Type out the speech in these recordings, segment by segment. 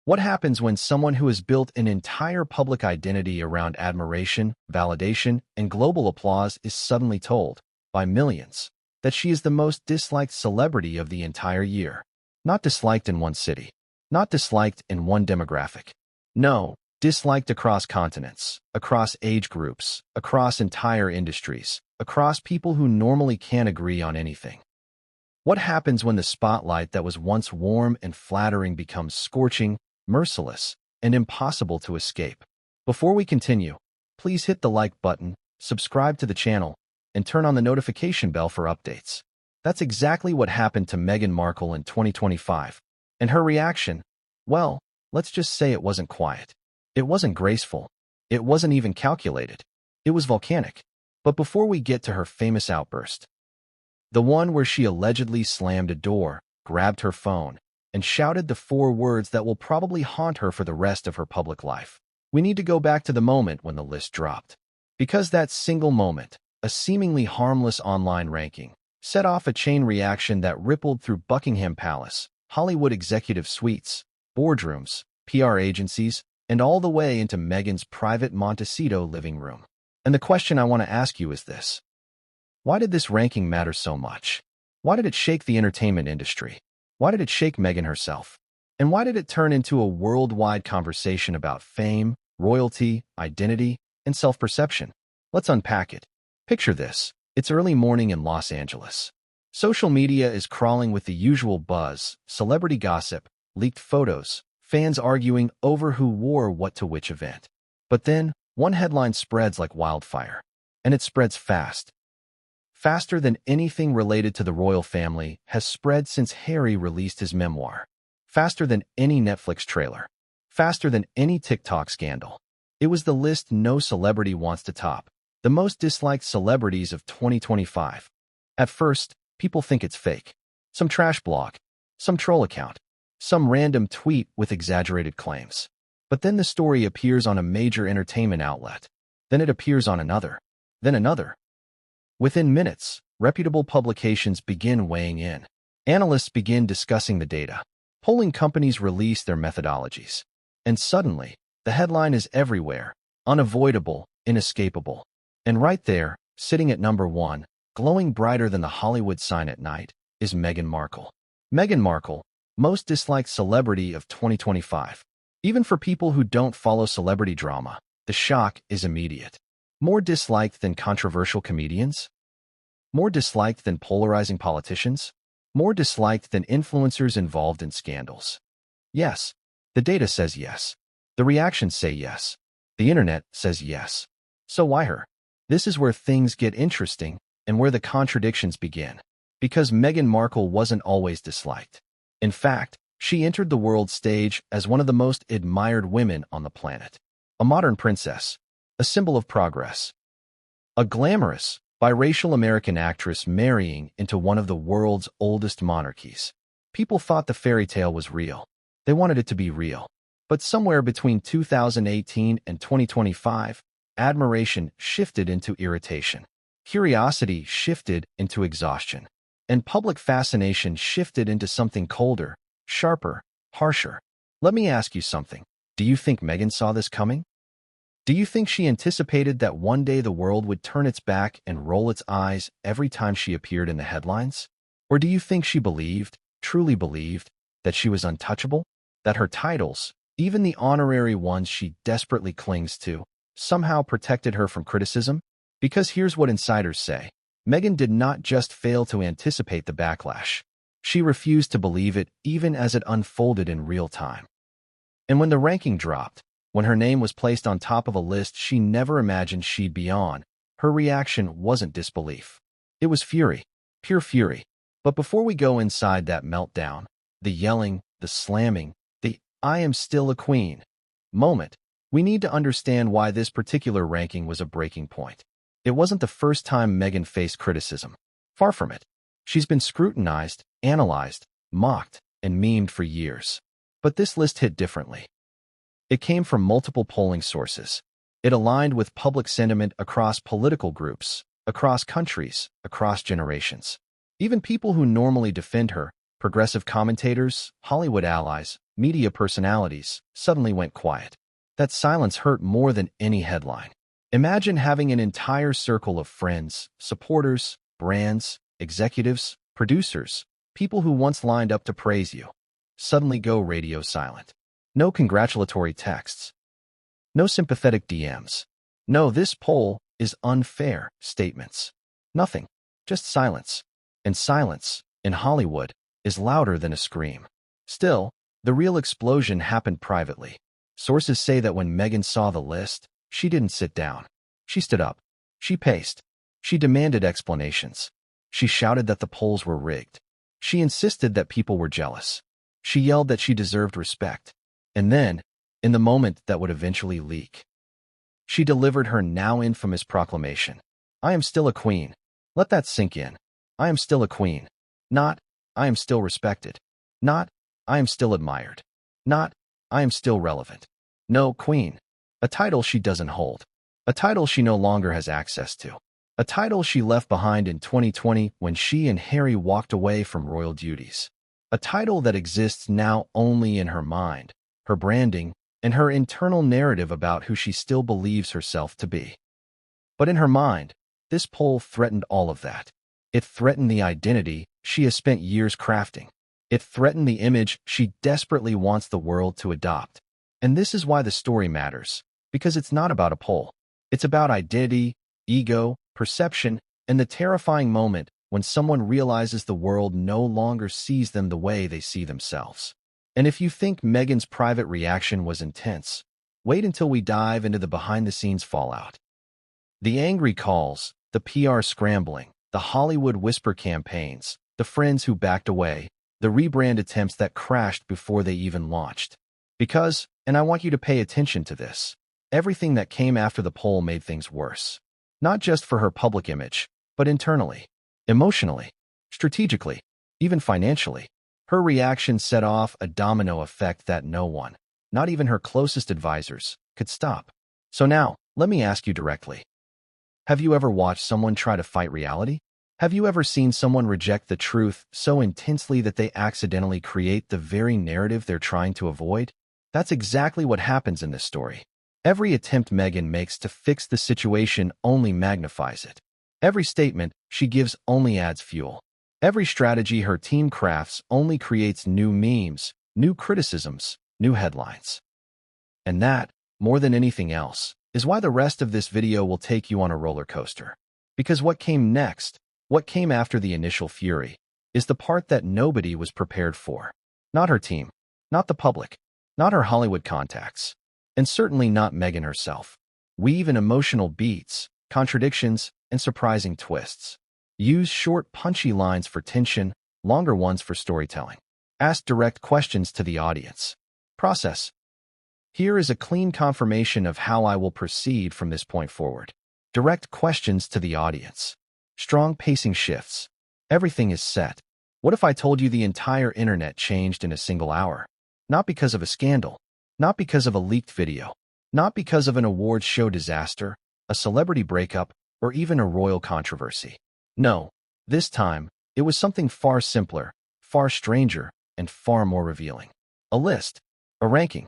What happens when someone who has built an entire public identity around admiration, validation, and global applause is suddenly told, by millions, that she is the most disliked celebrity of the entire year? Not disliked in one city, not disliked in one demographic. No, disliked across continents, across age groups, across entire industries, across people who normally can't agree on anything. What happens when the spotlight that was once warm and flattering becomes scorching, merciless, and impossible to escape? Before we continue, please hit the like button, subscribe to the channel, and turn on the notification bell for updates. That's exactly what happened to Meghan Markle in 2025. And her reaction, well, let's just say it wasn't quiet. It wasn't graceful. It wasn't even calculated. It was volcanic. But before we get to her famous outburst, the one where she allegedly slammed a door, grabbed her phone, and shouted the 4 words that will probably haunt her for the rest of her public life, we need to go back to the moment when the list dropped. Because that single moment, a seemingly harmless online ranking, set off a chain reaction that rippled through Buckingham Palace, Hollywood executive suites, boardrooms, PR agencies, and all the way into Meghan's private Montecito living room. And the question I want to ask you is this: why did this ranking matter so much? Why did it shake the entertainment industry? Why did it shake Meghan herself? And why did it turn into a worldwide conversation about fame, royalty, identity, and self-perception? Let's unpack it. Picture this. It's early morning in Los Angeles. Social media is crawling with the usual buzz, celebrity gossip, leaked photos, fans arguing over who wore what to which event. But then, one headline spreads like wildfire. And it spreads fast. Faster than anything related to the royal family has spread since Harry released his memoir. Faster than any Netflix trailer. Faster than any TikTok scandal. It was the list no celebrity wants to top. The most disliked celebrities of 2025. At first, people think it's fake. Some trash blog. Some troll account. Some random tweet with exaggerated claims. But then the story appears on a major entertainment outlet. Then it appears on another. Then another. Within minutes, reputable publications begin weighing in. Analysts begin discussing the data. Polling companies release their methodologies. And suddenly, the headline is everywhere, unavoidable, inescapable. And right there, sitting at number 1, glowing brighter than the Hollywood sign at night, is Meghan Markle. Meghan Markle, most disliked celebrity of 2025. Even for people who don't follow celebrity drama, the shock is immediate. More disliked than controversial comedians? More disliked than polarizing politicians? More disliked than influencers involved in scandals? Yes. The data says yes. The reactions say yes. The internet says yes. So why her? This is where things get interesting and where the contradictions begin. Because Meghan Markle wasn't always disliked. In fact, she entered the world stage as one of the most admired women on the planet. A modern princess. A symbol of progress. A glamorous, biracial American actress marrying into one of the world's oldest monarchies. People thought the fairy tale was real. They wanted it to be real. But somewhere between 2018 and 2025, admiration shifted into irritation. Curiosity shifted into exhaustion. And public fascination shifted into something colder, sharper, harsher. Let me ask you something. Do you think Meghan saw this coming? Do you think she anticipated that one day the world would turn its back and roll its eyes every time she appeared in the headlines? Or do you think she believed, truly believed, that she was untouchable? That her titles, even the honorary ones she desperately clings to, somehow protected her from criticism? Because here's what insiders say. Meghan did not just fail to anticipate the backlash. She refused to believe it even as it unfolded in real time. And when the ranking dropped, when her name was placed on top of a list she never imagined she'd be on, her reaction wasn't disbelief. It was fury, pure fury. But before we go inside that meltdown, the yelling, the slamming, the "I am still a queen" moment, we need to understand why this particular ranking was a breaking point. It wasn't the first time Meghan faced criticism. Far from it. She's been scrutinized, analyzed, mocked, and memed for years. But this list hit differently. It came from multiple polling sources. It aligned with public sentiment across political groups, across countries, across generations. Even people who normally defend her, progressive commentators, Hollywood allies, media personalities suddenly went quiet. That silence hurt more than any headline. Imagine having an entire circle of friends, supporters, brands, executives, producers, people who once lined up to praise you, suddenly go radio silent. No congratulatory texts. No sympathetic DMs. No, this poll is unfair statements. Nothing. Just silence. And silence, in Hollywood, is louder than a scream. Still, the real explosion happened privately. Sources say that when Meghan saw the list, she didn't sit down. She stood up. She paced. She demanded explanations. She shouted that the polls were rigged. She insisted that people were jealous. She yelled that she deserved respect. And then, in the moment that would eventually leak, she delivered her now infamous proclamation. I am still a queen. Let that sink in. I am still a queen. Not, I am still respected. Not, I am still admired. Not, I am still relevant. No, queen. A title she doesn't hold. A title she no longer has access to. A title she left behind in 2020 when she and Harry walked away from royal duties. A title that exists now only in her mind, her branding, and her internal narrative about who she still believes herself to be. But in her mind, this poll threatened all of that. It threatened the identity she has spent years crafting. It threatened the image she desperately wants the world to adopt. And this is why the story matters, because it's not about a poll. It's about identity, ego, perception, and the terrifying moment when someone realizes the world no longer sees them the way they see themselves. And if you think Meghan's private reaction was intense, wait until we dive into the behind-the-scenes fallout. The angry calls, the PR scrambling, the Hollywood whisper campaigns, the friends who backed away, the rebrand attempts that crashed before they even launched. Because, and I want you to pay attention to this, everything that came after the poll made things worse. Not just for her public image, but internally, emotionally, strategically, even financially. Her reaction set off a domino effect that no one, not even her closest advisors, could stop. So now, let me ask you directly. Have you ever watched someone try to fight reality? Have you ever seen someone reject the truth so intensely that they accidentally create the very narrative they're trying to avoid? That's exactly what happens in this story. Every attempt Meghan makes to fix the situation only magnifies it. Every statement she gives only adds fuel. Every strategy her team crafts only creates new memes, new criticisms, new headlines. And that, more than anything else, is why the rest of this video will take you on a roller coaster. Because what came next, what came after the initial fury, is the part that nobody was prepared for. Not her team, not the public, not her Hollywood contacts, and certainly not Meghan herself. Weave in emotional beats, contradictions, and surprising twists. Use short, punchy lines for tension, longer ones for storytelling. Ask direct questions to the audience. Process. Here is a clean confirmation of how I will proceed from this point forward. Direct questions to the audience. Strong pacing shifts. Everything is set. What if I told you the entire internet changed in a single hour? Not because of a scandal. Not because of a leaked video. Not because of an awards show disaster, a celebrity breakup, or even a royal controversy. No, this time, it was something far simpler, far stranger, and far more revealing. A list. A ranking.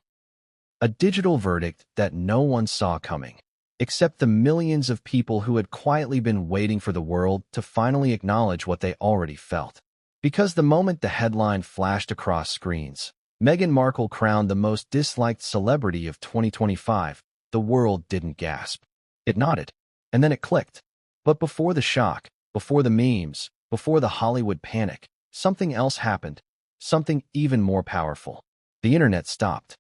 A digital verdict that no one saw coming, except the millions of people who had quietly been waiting for the world to finally acknowledge what they already felt. Because the moment the headline flashed across screens, Meghan Markle crowned the most disliked celebrity of 2025, the world didn't gasp. It nodded, and then it clicked. But before the shock, before the memes, before the Hollywood panic, something else happened, something even more powerful. The internet stopped.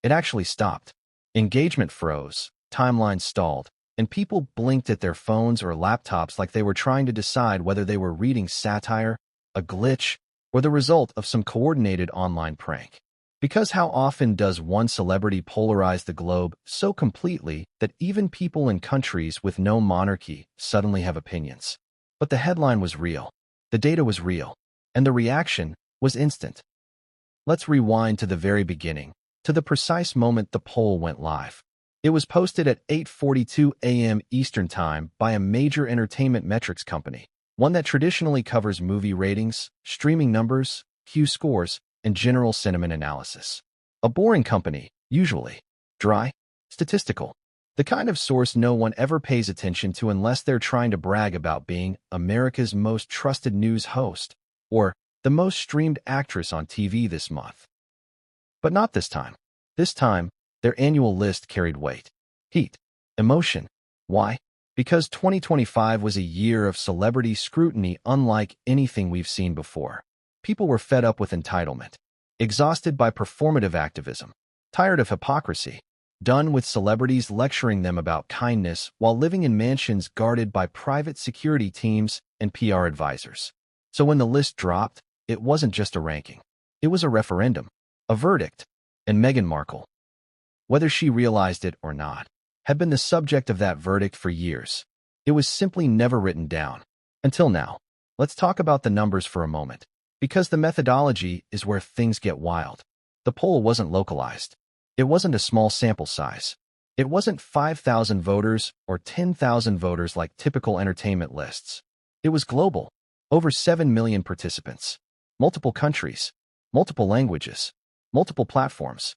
It actually stopped. Engagement froze, timelines stalled, and people blinked at their phones or laptops like they were trying to decide whether they were reading satire, a glitch, or the result of some coordinated online prank. Because how often does one celebrity polarize the globe so completely that even people in countries with no monarchy suddenly have opinions? But the headline was real, the data was real, and the reaction was instant. Let's rewind to the very beginning, to the precise moment the poll went live. It was posted at 8:42 a.m. Eastern Time by a major entertainment metrics company, one that traditionally covers movie ratings, streaming numbers, Q scores, and general sentiment analysis. A boring company, usually. Dry, statistical. The kind of source no one ever pays attention to unless they're trying to brag about being America's most trusted news host or the most streamed actress on TV this month. But not this time. This time, their annual list carried weight, heat, emotion. Why? Because 2025 was a year of celebrity scrutiny unlike anything we've seen before. People were fed up with entitlement, exhausted by performative activism, tired of hypocrisy, done with celebrities lecturing them about kindness while living in mansions guarded by private security teams and PR advisors. So when the list dropped, it wasn't just a ranking. It was a referendum, a verdict, and Meghan Markle, whether she realized it or not, had been the subject of that verdict for years. It was simply never written down. Until now. Let's talk about the numbers for a moment, because the methodology is where things get wild. The poll wasn't localized. It wasn't a small sample size. It wasn't 5,000 voters or 10,000 voters like typical entertainment lists. It was global. Over 7 million participants. Multiple countries. Multiple languages. Multiple platforms.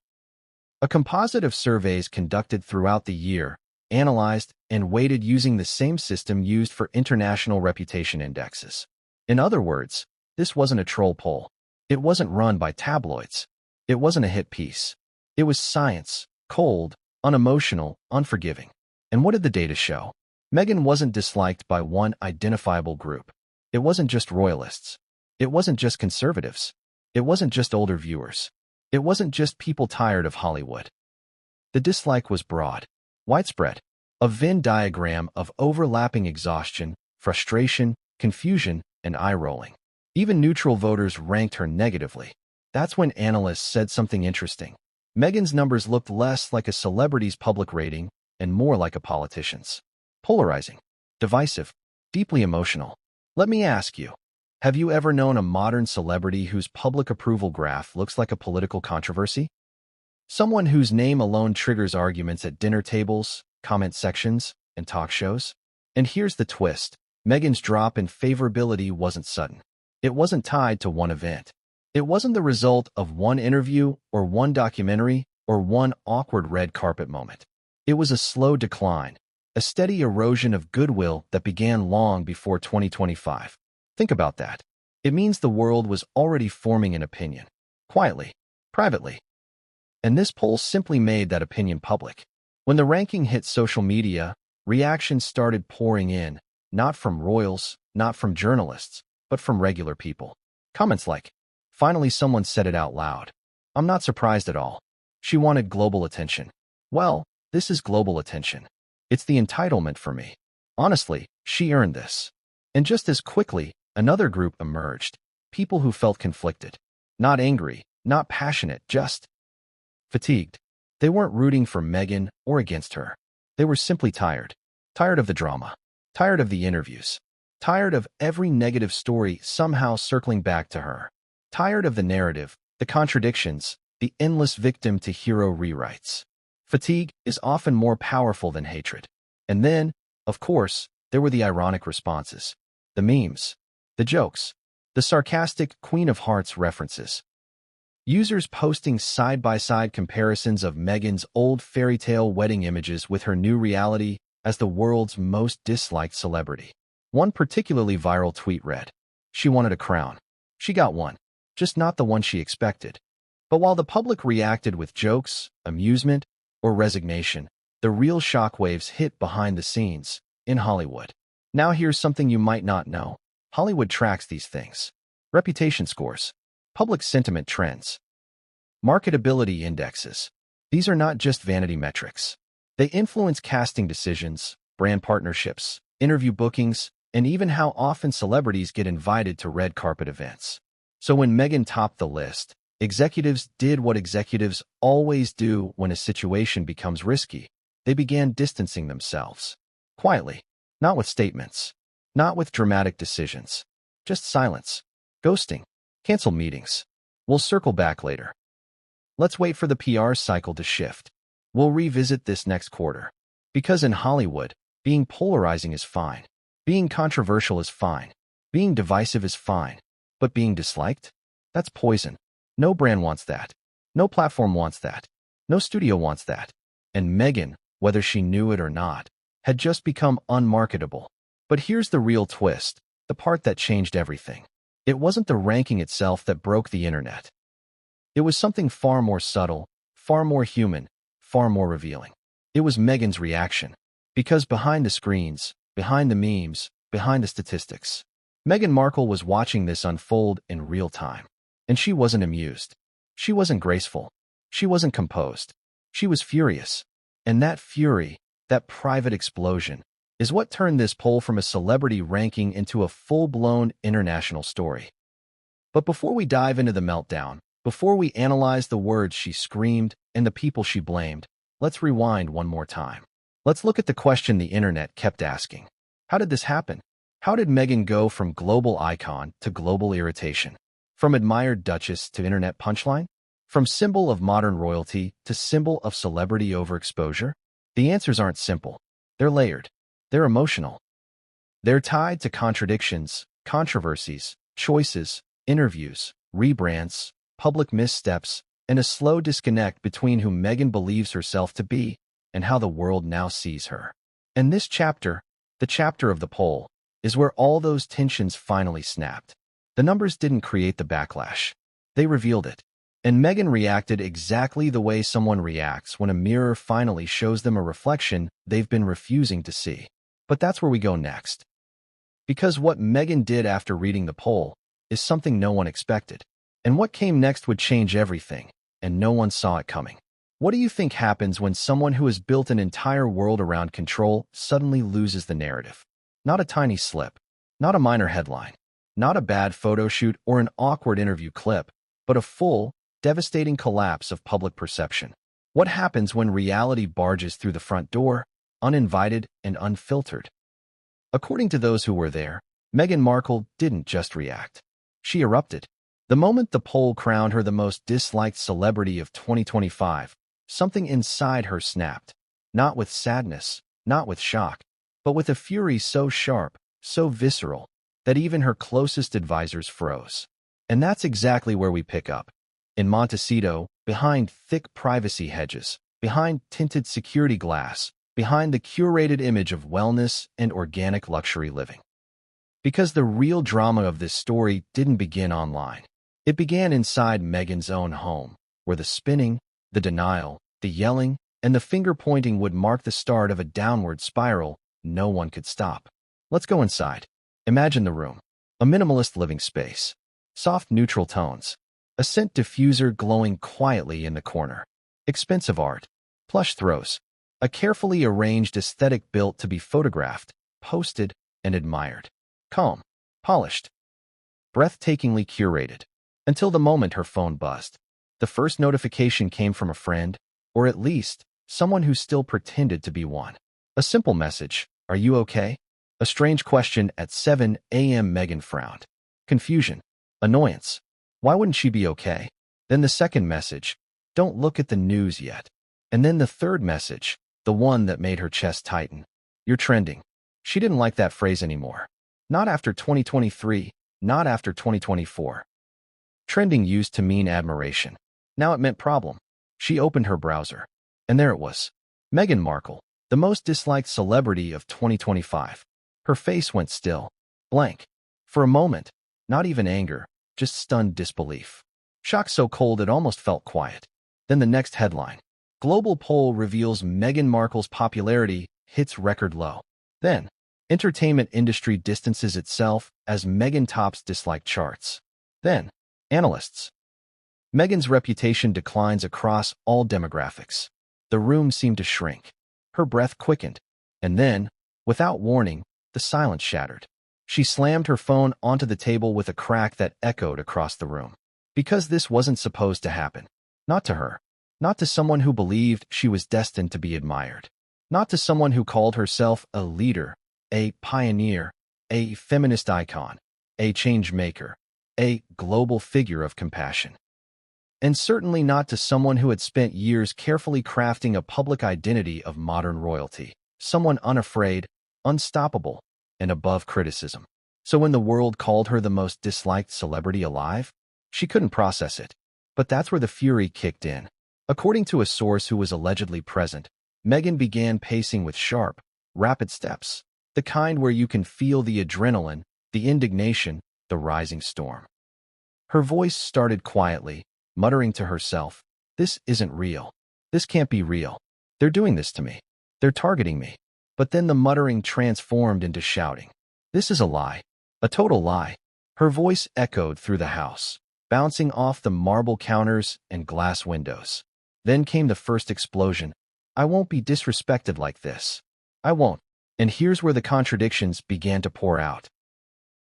A composite of surveys conducted throughout the year, analyzed, and weighted using the same system used for international reputation indexes. In other words, this wasn't a troll poll. It wasn't run by tabloids. It wasn't a hit piece. It was science, cold, unemotional, unforgiving. And what did the data show? Meghan wasn't disliked by one identifiable group. It wasn't just royalists. It wasn't just conservatives. It wasn't just older viewers. It wasn't just people tired of Hollywood. The dislike was broad, widespread, a Venn diagram of overlapping exhaustion, frustration, confusion, and eye-rolling. Even neutral voters ranked her negatively. That's when analysts said something interesting. Meghan's numbers looked less like a celebrity's public rating and more like a politician's. Polarizing, divisive, deeply emotional. Let me ask you, have you ever known a modern celebrity whose public approval graph looks like a political controversy? Someone whose name alone triggers arguments at dinner tables, comment sections, and talk shows? And here's the twist. Meghan's drop in favorability wasn't sudden. It wasn't tied to one event. It wasn't the result of one interview or one documentary or one awkward red carpet moment. It was a slow decline, a steady erosion of goodwill that began long before 2025. Think about that. It means the world was already forming an opinion, quietly, privately. And this poll simply made that opinion public. When the ranking hit social media, reactions started pouring in, not from royals, not from journalists, but from regular people. Comments like, "Finally someone said it out loud. I'm not surprised at all. She wanted global attention." Well, this is global attention. It's the entitlement for me. Honestly, she earned this. And just as quickly, another group emerged. People who felt conflicted. Not angry, not passionate, just fatigued. They weren't rooting for Meghan or against her. They were simply tired. Tired of the drama. Tired of the interviews. Tired of every negative story somehow circling back to her. Tired of the narrative, the contradictions, the endless victim-to-hero rewrites. Fatigue is often more powerful than hatred. And then, of course, there were the ironic responses. The memes. The jokes. The sarcastic Queen of Hearts references. Users posting side-by-side comparisons of Meghan's old fairy tale wedding images with her new reality as the world's most disliked celebrity. One particularly viral tweet read, "She wanted a crown. She got one. Just not the one she expected." But while the public reacted with jokes, amusement, or resignation, the real shockwaves hit behind the scenes, in Hollywood. Now here's something you might not know. Hollywood tracks these things. Reputation scores. Public sentiment trends. Marketability indexes. These are not just vanity metrics. They influence casting decisions, brand partnerships, interview bookings, and even how often celebrities get invited to red carpet events. So when Meghan topped the list, executives did what executives always do when a situation becomes risky. They began distancing themselves. Quietly. Not with statements. Not with dramatic decisions. Just silence. Ghosting. Cancel meetings. We'll circle back later. Let's wait for the PR cycle to shift. We'll revisit this next quarter. Because in Hollywood, being polarizing is fine. Being controversial is fine. Being divisive is fine. But being disliked? That's poison. No brand wants that. No platform wants that. No studio wants that. And Meghan, whether she knew it or not, had just become unmarketable. But here's the real twist, the part that changed everything. It wasn't the ranking itself that broke the internet. It was something far more subtle, far more human, far more revealing. It was Meghan's reaction. Because behind the screens, behind the memes, behind the statistics, Meghan Markle was watching this unfold in real time. And she wasn't amused. She wasn't graceful. She wasn't composed. She was furious. And that fury, that private explosion, is what turned this poll from a celebrity ranking into a full-blown international story. But before we dive into the meltdown, before we analyze the words she screamed and the people she blamed, let's rewind one more time. Let's look at the question the internet kept asking. How did this happen? How did Meghan go from global icon to global irritation? From admired duchess to internet punchline? From symbol of modern royalty to symbol of celebrity overexposure? The answers aren't simple. They're layered. They're emotional. They're tied to contradictions, controversies, choices, interviews, rebrands, public missteps, and a slow disconnect between who Meghan believes herself to be and how the world now sees her. And this chapter, the chapter of the poll, is where all those tensions finally snapped. The numbers didn't create the backlash. They revealed it. And Meghan reacted exactly the way someone reacts when a mirror finally shows them a reflection they've been refusing to see. But that's where we go next. Because what Meghan did after reading the poll is something no one expected. And what came next would change everything, and no one saw it coming. What do you think happens when someone who has built an entire world around control suddenly loses the narrative? Not a tiny slip, not a minor headline, not a bad photo shoot or an awkward interview clip, but a full, devastating collapse of public perception. What happens when reality barges through the front door, uninvited and unfiltered? According to those who were there, Meghan Markle didn't just react. She erupted. The moment the poll crowned her the most disliked celebrity of 2025, something inside her snapped. Not with sadness, not with shock, but with a fury so sharp, so visceral, that even her closest advisors froze. And that's exactly where we pick up. In Montecito, behind thick privacy hedges, behind tinted security glass, behind the curated image of wellness and organic luxury living. Because the real drama of this story didn't begin online. It began inside Meghan's own home, where the spinning, the denial, the yelling, and the finger-pointing would mark the start of a downward spiral no one could stop. Let's go inside. Imagine the room. A minimalist living space. Soft neutral tones. A scent diffuser glowing quietly in the corner. Expensive art. Plush throws. A carefully arranged aesthetic built to be photographed, posted, and admired. Calm. Polished. Breathtakingly curated. Until the moment her phone buzzed. The first notification came from a friend, or at least, someone who still pretended to be one. A simple message, "Are you okay?" A strange question at 7 a.m. Meghan frowned. Confusion. Annoyance. Why wouldn't she be okay? Then the second message, "Don't look at the news yet." And then the third message, the one that made her chest tighten. "You're trending." She didn't like that phrase anymore. Not after 2023, not after 2024. Trending used to mean admiration. Now it meant problem. She opened her browser. And there it was. Meghan Markle, the most disliked celebrity of 2025. Her face went still. Blank. For a moment, not even anger, just stunned disbelief. Shock so cold it almost felt quiet. Then the next headline. Global poll reveals Meghan Markle's popularity hits record low. Then, entertainment industry distances itself as Meghan tops dislike charts. Then, analysts. Meghan's reputation declines across all demographics. The room seemed to shrink. Her breath quickened. And then, without warning, the silence shattered. She slammed her phone onto the table with a crack that echoed across the room. Because this wasn't supposed to happen. Not to her. Not to someone who believed she was destined to be admired. Not to someone who called herself a leader, a pioneer, a feminist icon, a change maker, a global figure of compassion. And certainly not to someone who had spent years carefully crafting a public identity of modern royalty, someone unafraid, unstoppable, and above criticism. So when the world called her the most disliked celebrity alive, she couldn't process it. But that's where the fury kicked in. According to a source who was allegedly present, Meghan began pacing with sharp, rapid steps, the kind where you can feel the adrenaline, the indignation, the rising storm. Her voice started quietly, muttering to herself, "This isn't real. This can't be real. They're doing this to me. They're targeting me." But then the muttering transformed into shouting. "This is a lie. A total lie." Her voice echoed through the house, bouncing off the marble counters and glass windows. Then came the first explosion. "I won't be disrespected like this. I won't." And here's where the contradictions began to pour out.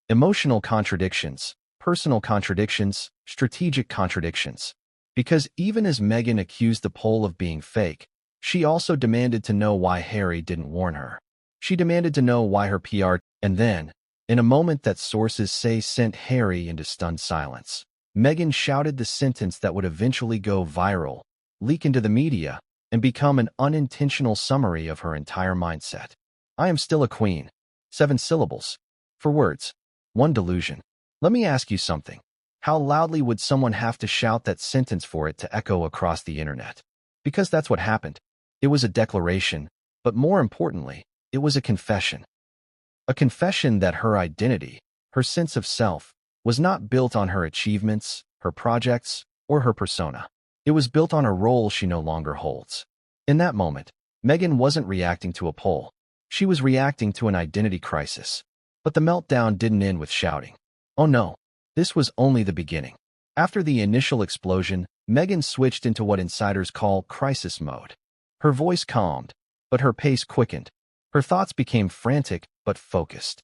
Emotional contradictions, personal contradictions, strategic contradictions. Because even as Meghan accused the poll of being fake, she also demanded to know why Harry didn't warn her. She demanded to know why her PR, and then, in a moment that sources say sent Harry into stunned silence, Meghan shouted the sentence that would eventually go viral, leak into the media, and become an unintentional summary of her entire mindset. "I am still a queen." 7 syllables. 4 words. 1 delusion. Let me ask you something. How loudly would someone have to shout that sentence for it to echo across the internet? Because that's what happened. It was a declaration, but more importantly, it was a confession. A confession that her identity, her sense of self, was not built on her achievements, her projects, or her persona. It was built on a role she no longer holds. In that moment, Meghan wasn't reacting to a poll. She was reacting to an identity crisis. But the meltdown didn't end with shouting. Oh no, this was only the beginning. After the initial explosion, Meghan switched into what insiders call crisis mode. Her voice calmed, but her pace quickened. Her thoughts became frantic but focused.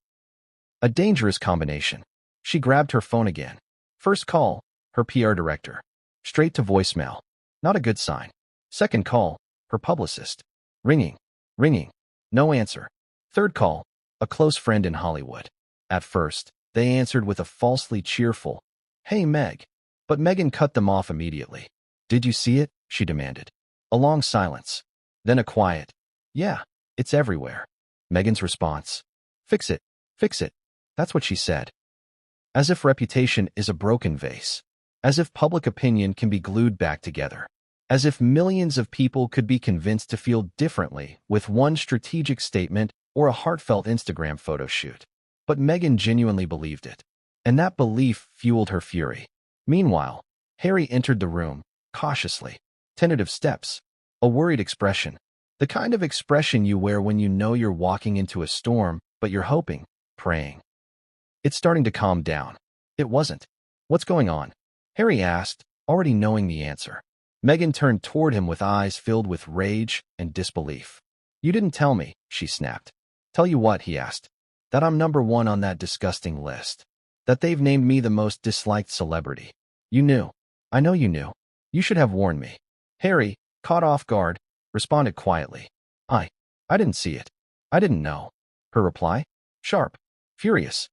A dangerous combination. She grabbed her phone again. First call, her PR director. Straight to voicemail. Not a good sign. Second call, her publicist. Ringing. Ringing. No answer. Third call, a close friend in Hollywood. At first, they answered with a falsely cheerful, "Hey, Meg." But Meghan cut them off immediately. "Did you see it?" she demanded. A long silence. Then a quiet, "Yeah, it's everywhere." Meghan's response, "Fix it. Fix it." That's what she said. As if reputation is a broken vase. As if public opinion can be glued back together. As if millions of people could be convinced to feel differently with one strategic statement or a heartfelt Instagram photo shoot. But Meghan genuinely believed it. And that belief fueled her fury. Meanwhile, Harry entered the room, cautiously. Tentative steps. A worried expression. The kind of expression you wear when you know you're walking into a storm, but you're hoping, praying. "It's starting to calm down." It wasn't. "What's going on?" Harry asked, already knowing the answer. Meghan turned toward him with eyes filled with rage and disbelief. "You didn't tell me," she snapped. "Tell you what?" he asked. "That I'm number 1 on that disgusting list. That they've named me the most disliked celebrity. You knew. I know you knew. You should have warned me." Harry, caught off guard, responded quietly. I didn't see it. I didn't know." Her reply? Sharp. Furious.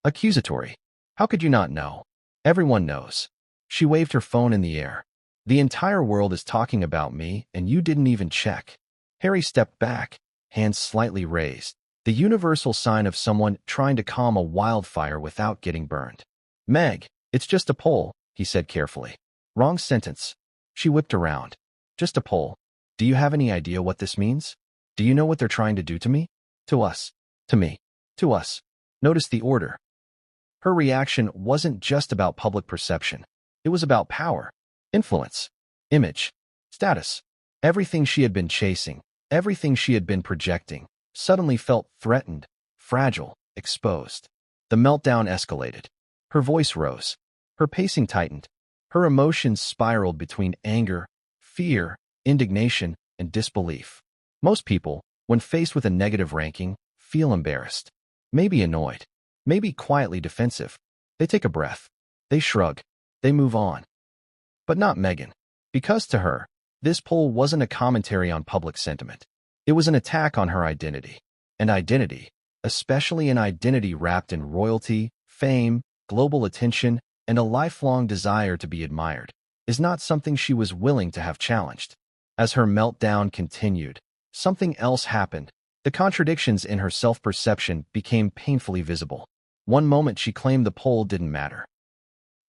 Accusatory. "How could you not know? Everyone knows." She waved her phone in the air. "The entire world is talking about me, and you didn't even check." Harry stepped back, hands slightly raised. The universal sign of someone trying to calm a wildfire without getting burned. "Meg, it's just a poll," he said carefully. Wrong sentence. She whipped around. "Just a poll. Do you have any idea what this means? Do you know what they're trying to do to me? To us. To me. To us." Notice the order. Her reaction wasn't just about public perception. It was about power, influence, image, status. Everything she had been chasing, everything she had been projecting, suddenly felt threatened, fragile, exposed. The meltdown escalated. Her voice rose. Her pacing tightened. Her emotions spiraled between anger, fear, indignation, and disbelief. Most people, when faced with a negative ranking, feel embarrassed. Maybe annoyed. Maybe quietly defensive. They take a breath. They shrug. They move on. But not Meghan. Because to her, this poll wasn't a commentary on public sentiment. It was an attack on her identity. And identity, especially an identity wrapped in royalty, fame, global attention, and a lifelong desire to be admired, is not something she was willing to have challenged. As her meltdown continued, something else happened. The contradictions in her self-perception became painfully visible. One moment she claimed the poll didn't matter.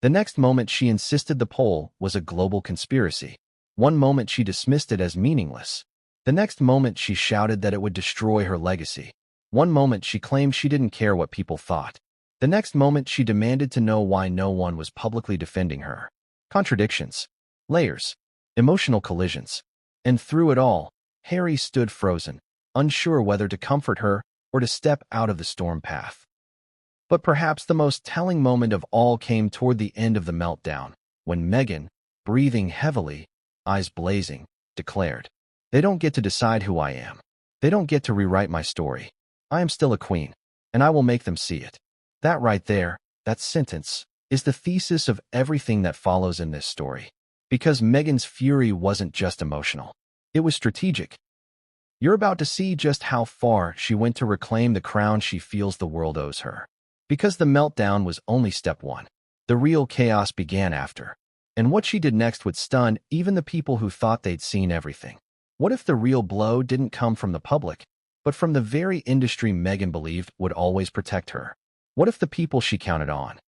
The next moment she insisted the poll was a global conspiracy. One moment she dismissed it as meaningless. The next moment she shouted that it would destroy her legacy. One moment she claimed she didn't care what people thought. The next moment she demanded to know why no one was publicly defending her. Contradictions, layers, emotional collisions. And through it all, Harry stood frozen, unsure whether to comfort her or to step out of the storm path. But perhaps the most telling moment of all came toward the end of the meltdown, when Meghan, breathing heavily, eyes blazing, declared, "They don't get to decide who I am. They don't get to rewrite my story. I am still a queen, and I will make them see it." That right there, that sentence, is the thesis of everything that follows in this story. Because Meghan's fury wasn't just emotional. It was strategic. You're about to see just how far she went to reclaim the crown she feels the world owes her. Because the meltdown was only step one. The real chaos began after. And what she did next would stun even the people who thought they'd seen everything. What if the real blow didn't come from the public, but from the very industry Meghan believed would always protect her? What if the people she counted on,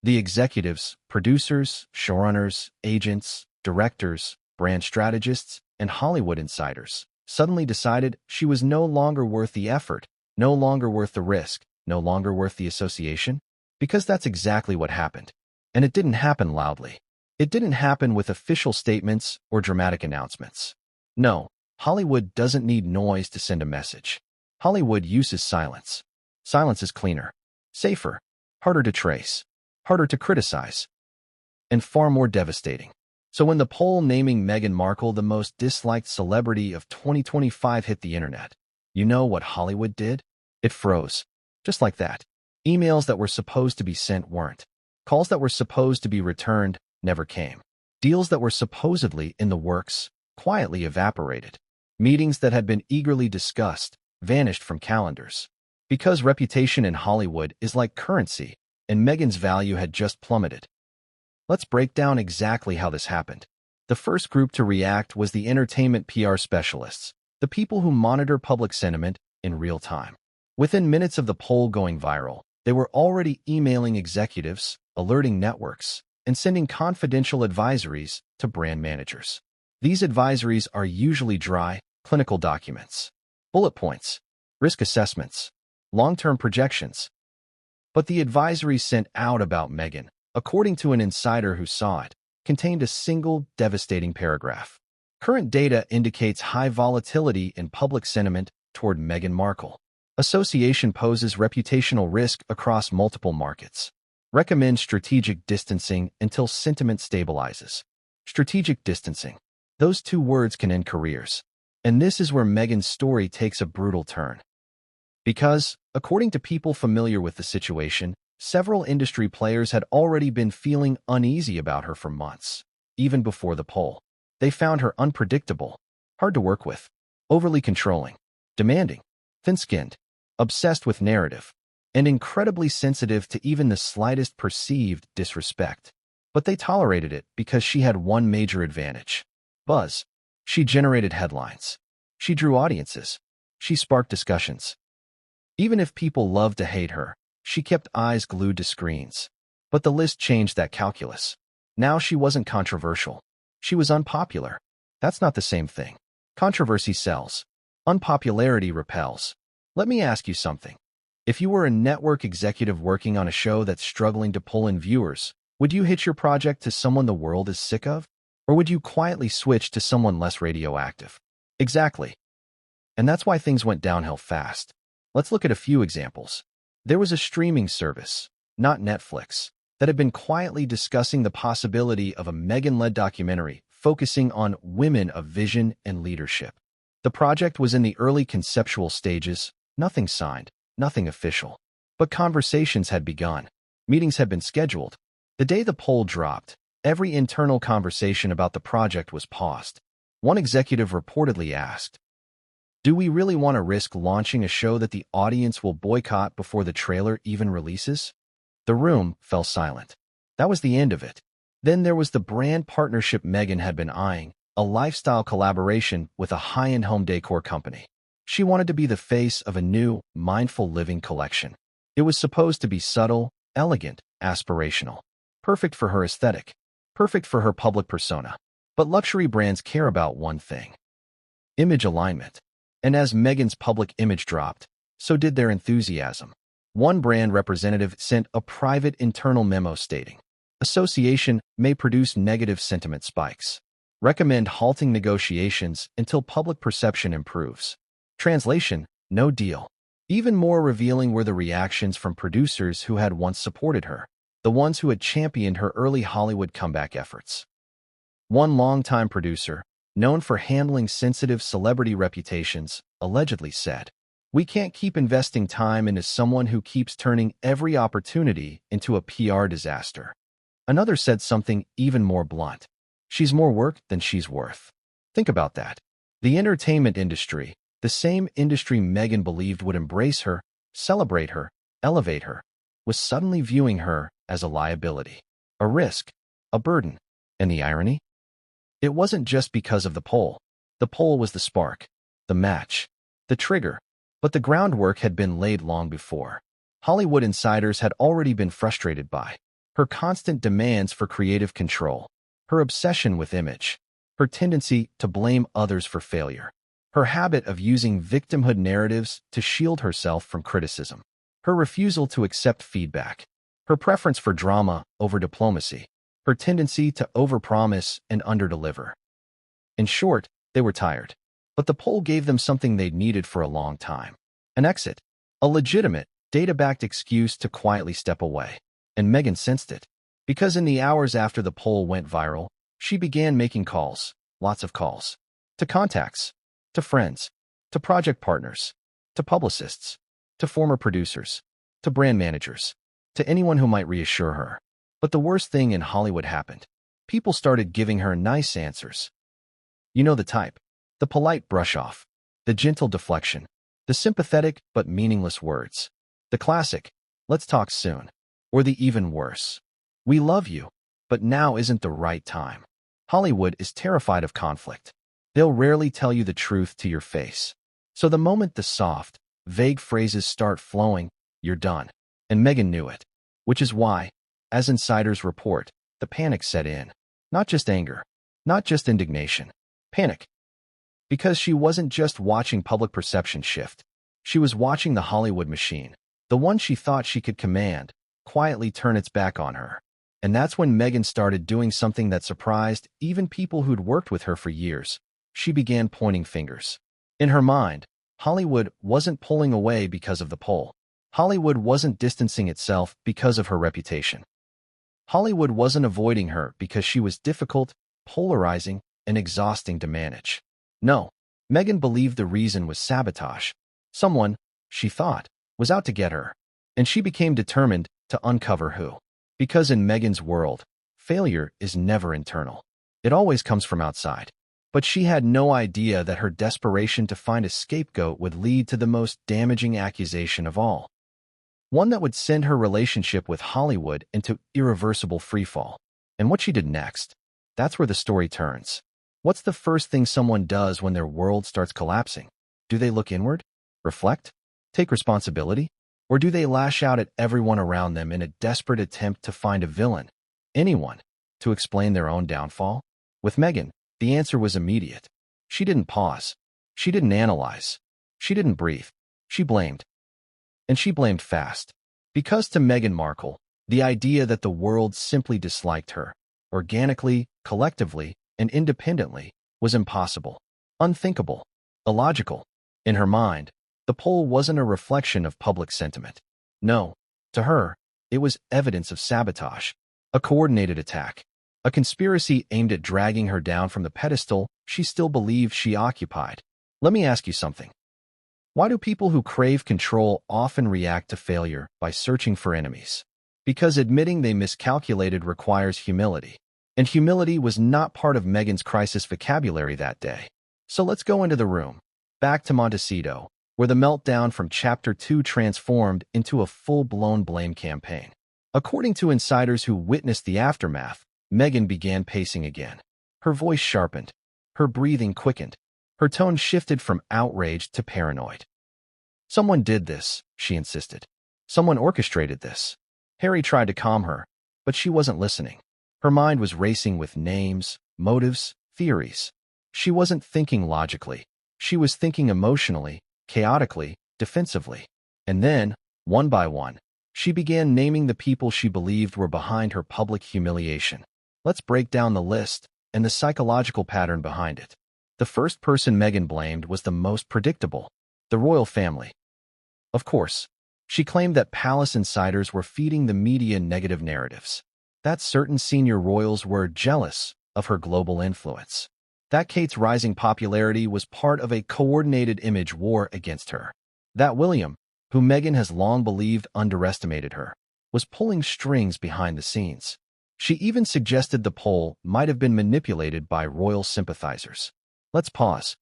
the executives, producers, showrunners, agents, directors, brand strategists, and Hollywood insiders, suddenly decided she was no longer worth the effort, no longer worth the risk, no longer worth the association? Because that's exactly what happened. And it didn't happen loudly. It didn't happen with official statements or dramatic announcements. No, Hollywood doesn't need noise to send a message. Hollywood uses silence. Silence is cleaner, safer, harder to trace, harder to criticize, and far more devastating. So when the poll naming Meghan Markle the most disliked celebrity of 2025 hit the internet, you know what Hollywood did? It froze. Just like that. Emails that were supposed to be sent weren't. Calls that were supposed to be returned never came. Deals that were supposedly in the works quietly evaporated. Meetings that had been eagerly discussed vanished from calendars. Because reputation in Hollywood is like currency, and Meghan's value had just plummeted. Let's break down exactly how this happened. The first group to react was the entertainment PR specialists, the people who monitor public sentiment in real time. Within minutes of the poll going viral, they were already emailing executives, alerting networks, and sending confidential advisories to brand managers. These advisories are usually dry, clinical documents, bullet points, risk assessments, long-term projections. But the advisories sent out about Meghan, according to an insider who saw it, contained a single devastating paragraph. Current data indicates high volatility in public sentiment toward Meghan Markle. Association poses reputational risk across multiple markets. Recommend strategic distancing until sentiment stabilizes. Strategic distancing. Those two words can end careers. And this is where Meghan's story takes a brutal turn. Because, according to people familiar with the situation, several industry players had already been feeling uneasy about her for months, even before the poll. They found her unpredictable, hard to work with, overly controlling, demanding, thin-skinned, obsessed with narrative, and incredibly sensitive to even the slightest perceived disrespect. But they tolerated it because she had one major advantage: buzz. She generated headlines. She drew audiences. She sparked discussions. Even if people loved to hate her, she kept eyes glued to screens. But the list changed that calculus. Now she wasn't controversial. She was unpopular. That's not the same thing. Controversy sells. Unpopularity repels. Let me ask you something. If you were a network executive working on a show that's struggling to pull in viewers, would you hitch your project to someone the world is sick of? Or would you quietly switch to someone less radioactive? Exactly. And that's why things went downhill fast. Let's look at a few examples. There was a streaming service, not Netflix, that had been quietly discussing the possibility of a Meghan-led documentary focusing on women of vision and leadership. The project was in the early conceptual stages, nothing signed, nothing official. But conversations had begun. Meetings had been scheduled. The day the poll dropped, every internal conversation about the project was paused. One executive reportedly asked, "Do we really want to risk launching a show that the audience will boycott before the trailer even releases?" The room fell silent. That was the end of it. Then there was the brand partnership Meghan had been eyeing, a lifestyle collaboration with a high-end home decor company. She wanted to be the face of a new, mindful living collection. It was supposed to be subtle, elegant, aspirational. perfect for her aesthetic, perfect for her public persona. But luxury brands care about one thing: image alignment. And as Meghan's public image dropped, so did their enthusiasm. One brand representative sent a private internal memo stating, "Association may produce negative sentiment spikes. Recommend halting negotiations until public perception improves." Translation: no deal. Even more revealing were the reactions from producers who had once supported her, the ones who had championed her early Hollywood comeback efforts. One longtime producer, known for handling sensitive celebrity reputations, allegedly said, "We can't keep investing time into someone who keeps turning every opportunity into a PR disaster." Another said something even more blunt: "She's more work than she's worth." Think about that. The entertainment industry, the same industry Meghan believed would embrace her, celebrate her, elevate her, was suddenly viewing her as a liability, a risk, a burden. And the irony? It wasn't just because of the poll. The poll was the spark, the match, the trigger, but the groundwork had been laid long before. Hollywood insiders had already been frustrated by her constant demands for creative control, her obsession with image, her tendency to blame others for failure, her habit of using victimhood narratives to shield herself from criticism, her refusal to accept feedback, her preference for drama over diplomacy, her tendency to overpromise and underdeliver. In short, they were tired. But the poll gave them something they'd needed for a long time: an exit, a legitimate, data-backed excuse to quietly step away. And Meghan sensed it, because in the hours after the poll went viral, she began making calls, lots of calls, to contacts, to friends, to project partners, to publicists, to former producers, to brand managers, to anyone who might reassure her. But the worst thing in Hollywood happened. People started giving her nice answers. You know the type. The polite brush-off, the gentle deflection, the sympathetic but meaningless words. The classic, "Let's talk soon," or the even worse, "We love you, but now isn't the right time." Hollywood is terrified of conflict. They'll rarely tell you the truth to your face. So the moment the soft, vague phrases start flowing, you're done. And Meghan knew it. Which is why, as insiders report, the panic set in. Not just anger, not just indignation. Panic. Because she wasn't just watching public perception shift. She was watching the Hollywood machine, the one she thought she could command, quietly turn its back on her. And that's when Meghan started doing something that surprised even people who'd worked with her for years. She began pointing fingers. In her mind, Hollywood wasn't pulling away because of the poll. Hollywood wasn't distancing itself because of her reputation. Hollywood wasn't avoiding her because she was difficult, polarizing, and exhausting to manage. No, Meghan believed the reason was sabotage. Someone, she thought, was out to get her. And she became determined to uncover who. Because in Meghan's world, failure is never internal. It always comes from outside. But she had no idea that her desperation to find a scapegoat would lead to the most damaging accusation of all. One that would send her relationship with Hollywood into irreversible freefall. And what she did next, that's where the story turns. What's the first thing someone does when their world starts collapsing? Do they look inward? Reflect? Take responsibility? Or do they lash out at everyone around them in a desperate attempt to find a villain, anyone, to explain their own downfall? With Meghan, the answer was immediate. She didn't pause. She didn't analyze. She didn't breathe. She blamed. And she blamed fast. Because to Meghan Markle, the idea that the world simply disliked her, organically, collectively, and independently, was impossible, unthinkable, illogical. In her mind, the poll wasn't a reflection of public sentiment. No, to her, it was evidence of sabotage, a coordinated attack, a conspiracy aimed at dragging her down from the pedestal she still believed she occupied. Let me ask you something. Why do people who crave control often react to failure by searching for enemies? Because admitting they miscalculated requires humility. And humility was not part of Meghan's crisis vocabulary that day. So let's go into the room, back to Montecito, where the meltdown from Chapter 2 transformed into a full-blown blame campaign. According to insiders who witnessed the aftermath, Meghan began pacing again. Her voice sharpened. Her breathing quickened. Her tone shifted from outrage to paranoid. "Someone did this," she insisted. "Someone orchestrated this." Harry tried to calm her, But she wasn't listening. Her mind was racing with names, motives, theories. She wasn't thinking logically. She was thinking emotionally, chaotically, defensively. And then, one by one, she began naming the people she believed were behind her public humiliation. Let's break down the list and the psychological pattern behind it. The first person Meghan blamed was the most predictable: the royal family. Of course, she claimed that palace insiders were feeding the media negative narratives, that certain senior royals were jealous of her global influence, that Kate's rising popularity was part of a coordinated image war against her, that William, who Meghan has long believed underestimated her, was pulling strings behind the scenes. She even suggested the poll might have been manipulated by royal sympathizers. Let's pause.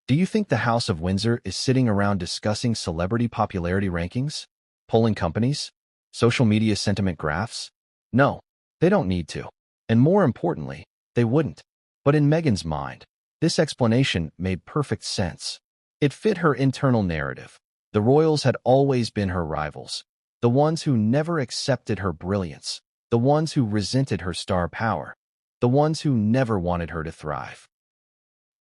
Do you think the House of Windsor is sitting around discussing celebrity popularity rankings, polling companies, social media sentiment graphs? No, they don't need to. And more importantly, they wouldn't. But in Meghan's mind, this explanation made perfect sense. It fit her internal narrative. The royals had always been her rivals, the ones who never accepted her brilliance, the ones who resented her star power, the ones who never wanted her to thrive.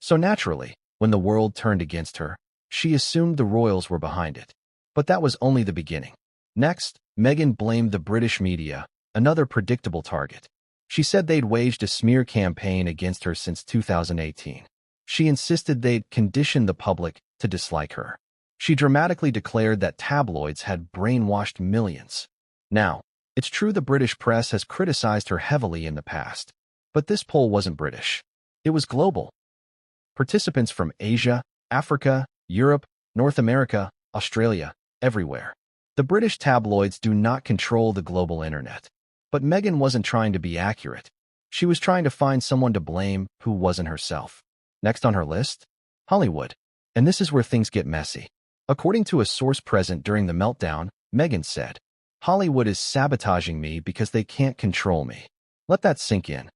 So naturally, when the world turned against her, she assumed the royals were behind it. But that was only the beginning. Next, Meghan blamed the British media, another predictable target. She said they'd waged a smear campaign against her since 2018. She insisted they'd conditioned the public to dislike her. She dramatically declared that tabloids had brainwashed millions. Now, it's true the British press has criticized her heavily in the past. But this poll wasn't British. It was global. Participants from Asia, Africa, Europe, North America, Australia, everywhere. The British tabloids do not control the global internet. But Meghan wasn't trying to be accurate. She was trying to find someone to blame who wasn't herself. Next on her list? Hollywood. And this is where things get messy. According to a source present during the meltdown, Meghan said, "Hollywood is sabotaging me because they can't control me." Let that sink in.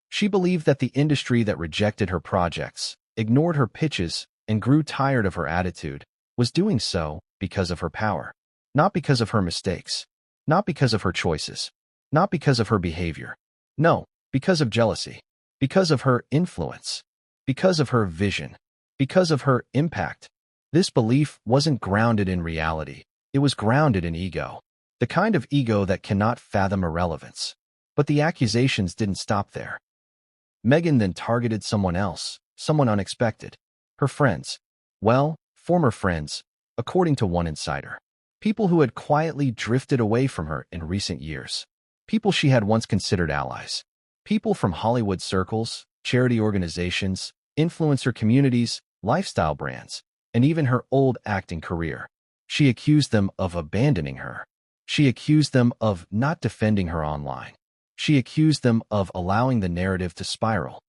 She believed that the industry that rejected her projects, ignored her pitches, and grew tired of her attitude was doing so because of her power, not because of her mistakes, not because of her choices, not because of her behavior. No, because of jealousy, because of her influence, because of her vision, because of her impact. This belief wasn't grounded in reality. It was grounded in ego, the kind of ego that cannot fathom irrelevance. But the accusations didn't stop there. Meghan then targeted someone else, someone unexpected. Her friends. Well, former friends, according to one insider. People who had quietly drifted away from her in recent years. People she had once considered allies. People from Hollywood circles, charity organizations, influencer communities, lifestyle brands, and even her old acting career. She accused them of abandoning her. She accused them of not defending her online. She accused them of allowing the narrative to spiral.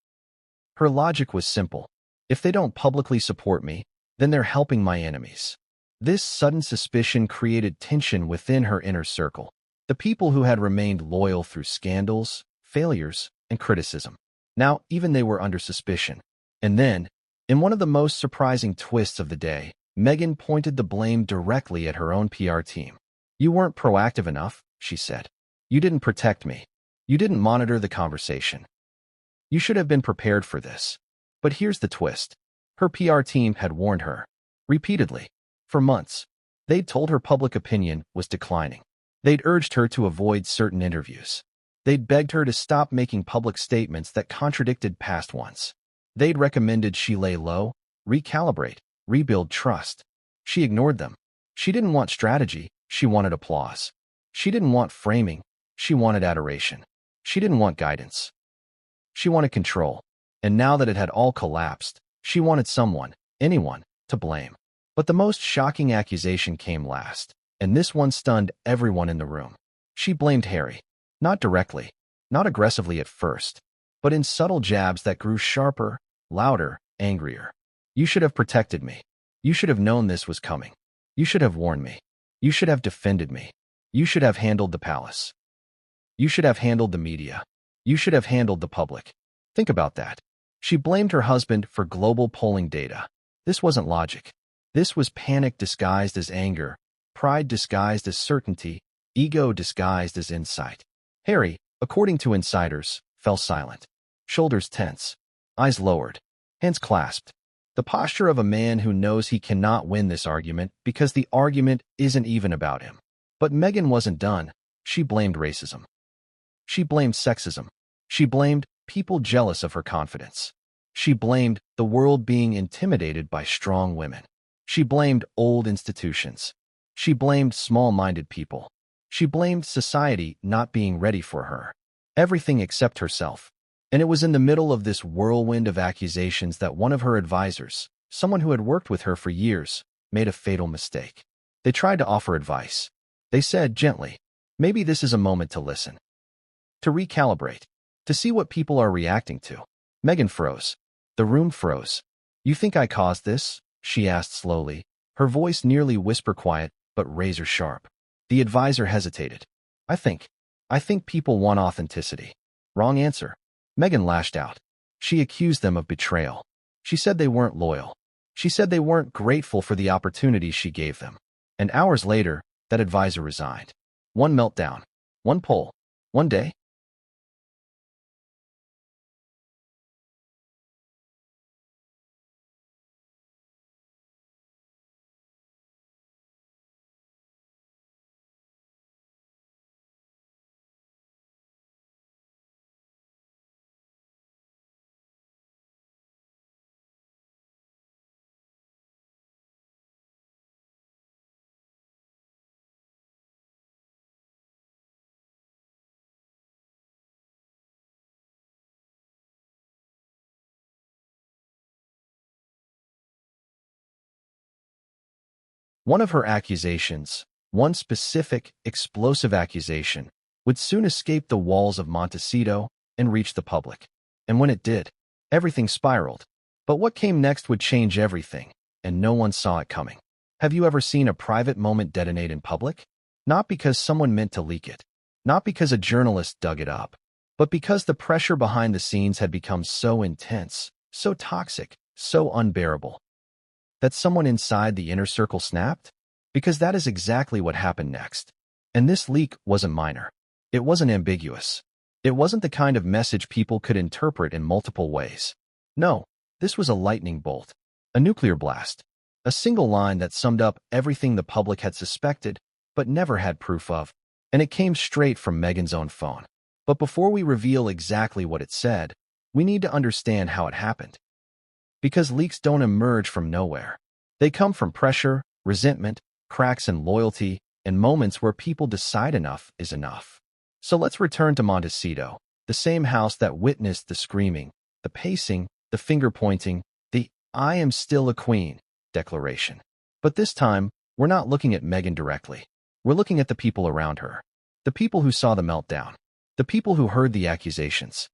Her logic was simple. If they don't publicly support me, then they're helping my enemies. This sudden suspicion created tension within her inner circle, the people who had remained loyal through scandals, failures, and criticism. Now, even they were under suspicion. And then, in one of the most surprising twists of the day, Meghan pointed the blame directly at her own PR team. "You weren't proactive enough," she said. "You didn't protect me. You didn't monitor the conversation. You should have been prepared for this." But here's the twist. Her PR team had warned her. Repeatedly. For months. They'd told her public opinion was declining. They'd urged her to avoid certain interviews. They'd begged her to stop making public statements that contradicted past ones. They'd recommended she lay low, recalibrate, rebuild trust. She ignored them. She didn't want strategy. She wanted applause. She didn't want framing. She wanted adoration. She didn't want guidance. She wanted control. And now that it had all collapsed, she wanted someone, anyone, to blame. But the most shocking accusation came last, and this one stunned everyone in the room. She blamed Harry. Not directly, not aggressively at first, but in subtle jabs that grew sharper, louder, angrier. "You should have protected me. You should have known this was coming. You should have warned me. You should have defended me. You should have handled the palace. You should have handled the media. You should have handled the public." Think about that. She blamed her husband for global polling data. This wasn't logic. This was panic disguised as anger, pride disguised as certainty, ego disguised as insight. Harry, according to insiders, fell silent, shoulders tense, eyes lowered, hands clasped. The posture of a man who knows he cannot win this argument because the argument isn't even about him. But Meghan wasn't done. She blamed racism. She blamed sexism. She blamed people jealous of her confidence. She blamed the world being intimidated by strong women. She blamed old institutions. She blamed small-minded people. She blamed society not being ready for her. Everything except herself. And it was in the middle of this whirlwind of accusations that one of her advisors, someone who had worked with her for years, made a fatal mistake. They tried to offer advice. They said gently, maybe this is a moment to listen, to recalibrate, to see what people are reacting to. Meghan froze. The room froze. You think I caused this? She asked slowly, her voice nearly whisper quiet, but razor sharp. The advisor hesitated. I think people want authenticity. Wrong answer. Meghan lashed out. She accused them of betrayal. She said they weren't loyal. She said they weren't grateful for the opportunities she gave them. And hours later, that advisor resigned. One meltdown. One poll. One day. One of her accusations, one specific, explosive accusation, would soon escape the walls of Montecito and reach the public. And when it did, everything spiraled. But what came next would change everything, and no one saw it coming. Have you ever seen a private moment detonate in public? Not because someone meant to leak it, not because a journalist dug it up, but because the pressure behind the scenes had become so intense, so toxic, so unbearable, that someone inside the inner circle snapped? Because that is exactly what happened next. And this leak wasn't minor. It wasn't ambiguous. It wasn't the kind of message people could interpret in multiple ways. No, this was a lightning bolt, a nuclear blast, a single line that summed up everything the public had suspected but never had proof of. And it came straight from Meghan's own phone. But before we reveal exactly what it said, we need to understand how it happened. Because leaks don't emerge from nowhere. They come from pressure, resentment, cracks in loyalty, and moments where people decide enough is enough. So let's return to Montecito, the same house that witnessed the screaming, the pacing, the finger-pointing, the "I am still a queen" declaration. But this time, we're not looking at Meghan directly. We're looking at the people around her. The people who saw the meltdown. The people who heard the accusations.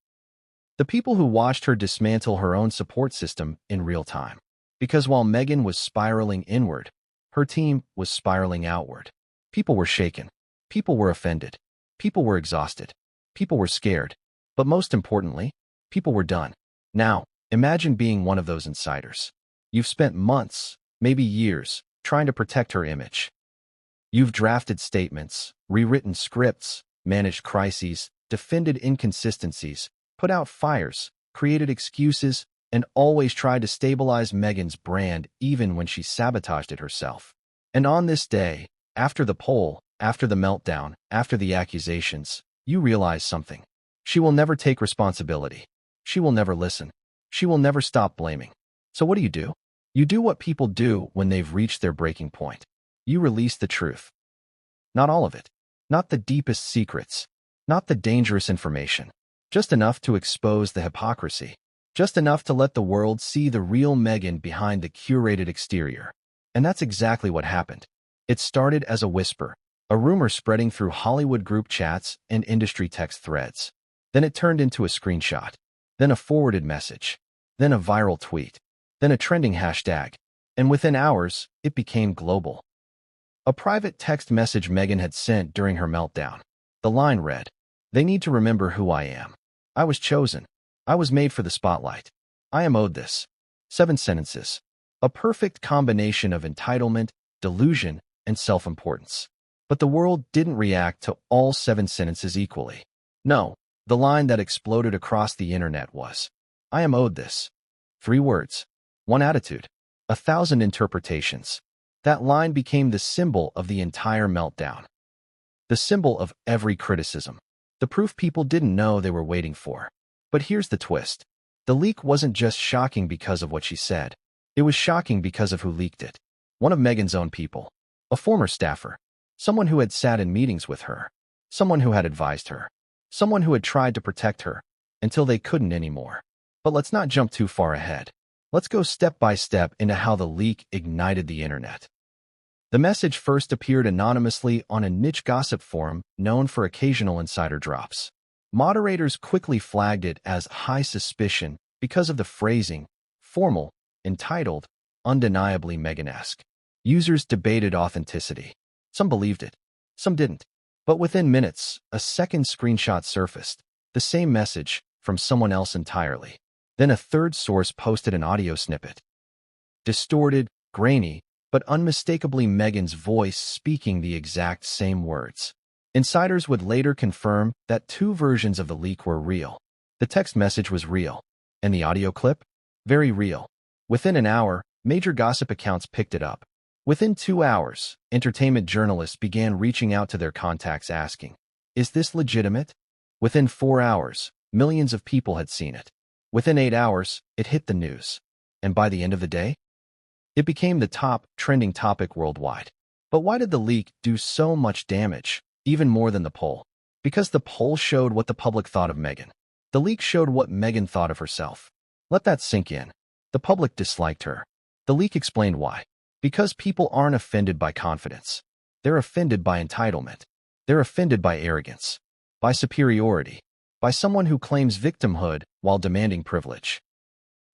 The people who watched her dismantle her own support system in real time. Because while Meghan was spiraling inward, her team was spiraling outward. People were shaken. People were offended. People were exhausted. People were scared. But most importantly, people were done. Now, imagine being one of those insiders. You've spent months, maybe years, trying to protect her image. You've drafted statements, rewritten scripts, managed crises, defended inconsistencies, put out fires, created excuses, and always tried to stabilize Meghan's brand even when she sabotaged it herself. And on this day, after the poll, after the meltdown, after the accusations, you realize something. She will never take responsibility. She will never listen. She will never stop blaming. So what do? You do what people do when they've reached their breaking point. You release the truth. Not all of it. Not the deepest secrets. Not the dangerous information. Just enough to expose the hypocrisy. Just enough to let the world see the real Meghan behind the curated exterior. And that's exactly what happened. It started as a whisper, a rumor spreading through Hollywood group chats and industry text threads. Then it turned into a screenshot. Then a forwarded message. Then a viral tweet. Then a trending hashtag. And within hours, it became global. A private text message Meghan had sent during her meltdown. The line read, "They need to remember who I am. I was chosen. I was made for the spotlight. I am owed this." 7 sentences. A perfect combination of entitlement, delusion, and self-importance. But the world didn't react to all 7 sentences equally. No, the line that exploded across the internet was, "I am owed this." 3 words, 1 attitude, 1,000 interpretations. That line became the symbol of the entire meltdown. The symbol of every criticism. The proof people didn't know they were waiting for. But here's the twist. The leak wasn't just shocking because of what she said. It was shocking because of who leaked it. One of Meghan's own people. A former staffer. Someone who had sat in meetings with her. Someone who had advised her. Someone who had tried to protect her until they couldn't anymore. But let's not jump too far ahead. Let's go step by step into how the leak ignited the internet. The message first appeared anonymously on a niche gossip forum known for occasional insider drops. Moderators quickly flagged it as high suspicion because of the phrasing, formal, entitled, undeniably Meghan-esque. Users debated authenticity. Some believed it, some didn't. But within minutes, a second screenshot surfaced, the same message from someone else entirely. Then a third source posted an audio snippet. Distorted, grainy, but unmistakably Meghan's voice speaking the exact same words. Insiders would later confirm that 2 versions of the leak were real. The text message was real, and the audio clip? Very real. Within an hour, major gossip accounts picked it up. Within 2 hours, entertainment journalists began reaching out to their contacts asking, "Is this legitimate?" Within 4 hours, millions of people had seen it. Within 8 hours, it hit the news. And by the end of the day, it became the top trending topic worldwide. But why did the leak do so much damage, even more than the poll? Because the poll showed what the public thought of Meghan. The leak showed what Meghan thought of herself. Let that sink in. The public disliked her. The leak explained why. Because people aren't offended by confidence. They're offended by entitlement. They're offended by arrogance, by superiority, by someone who claims victimhood while demanding privilege.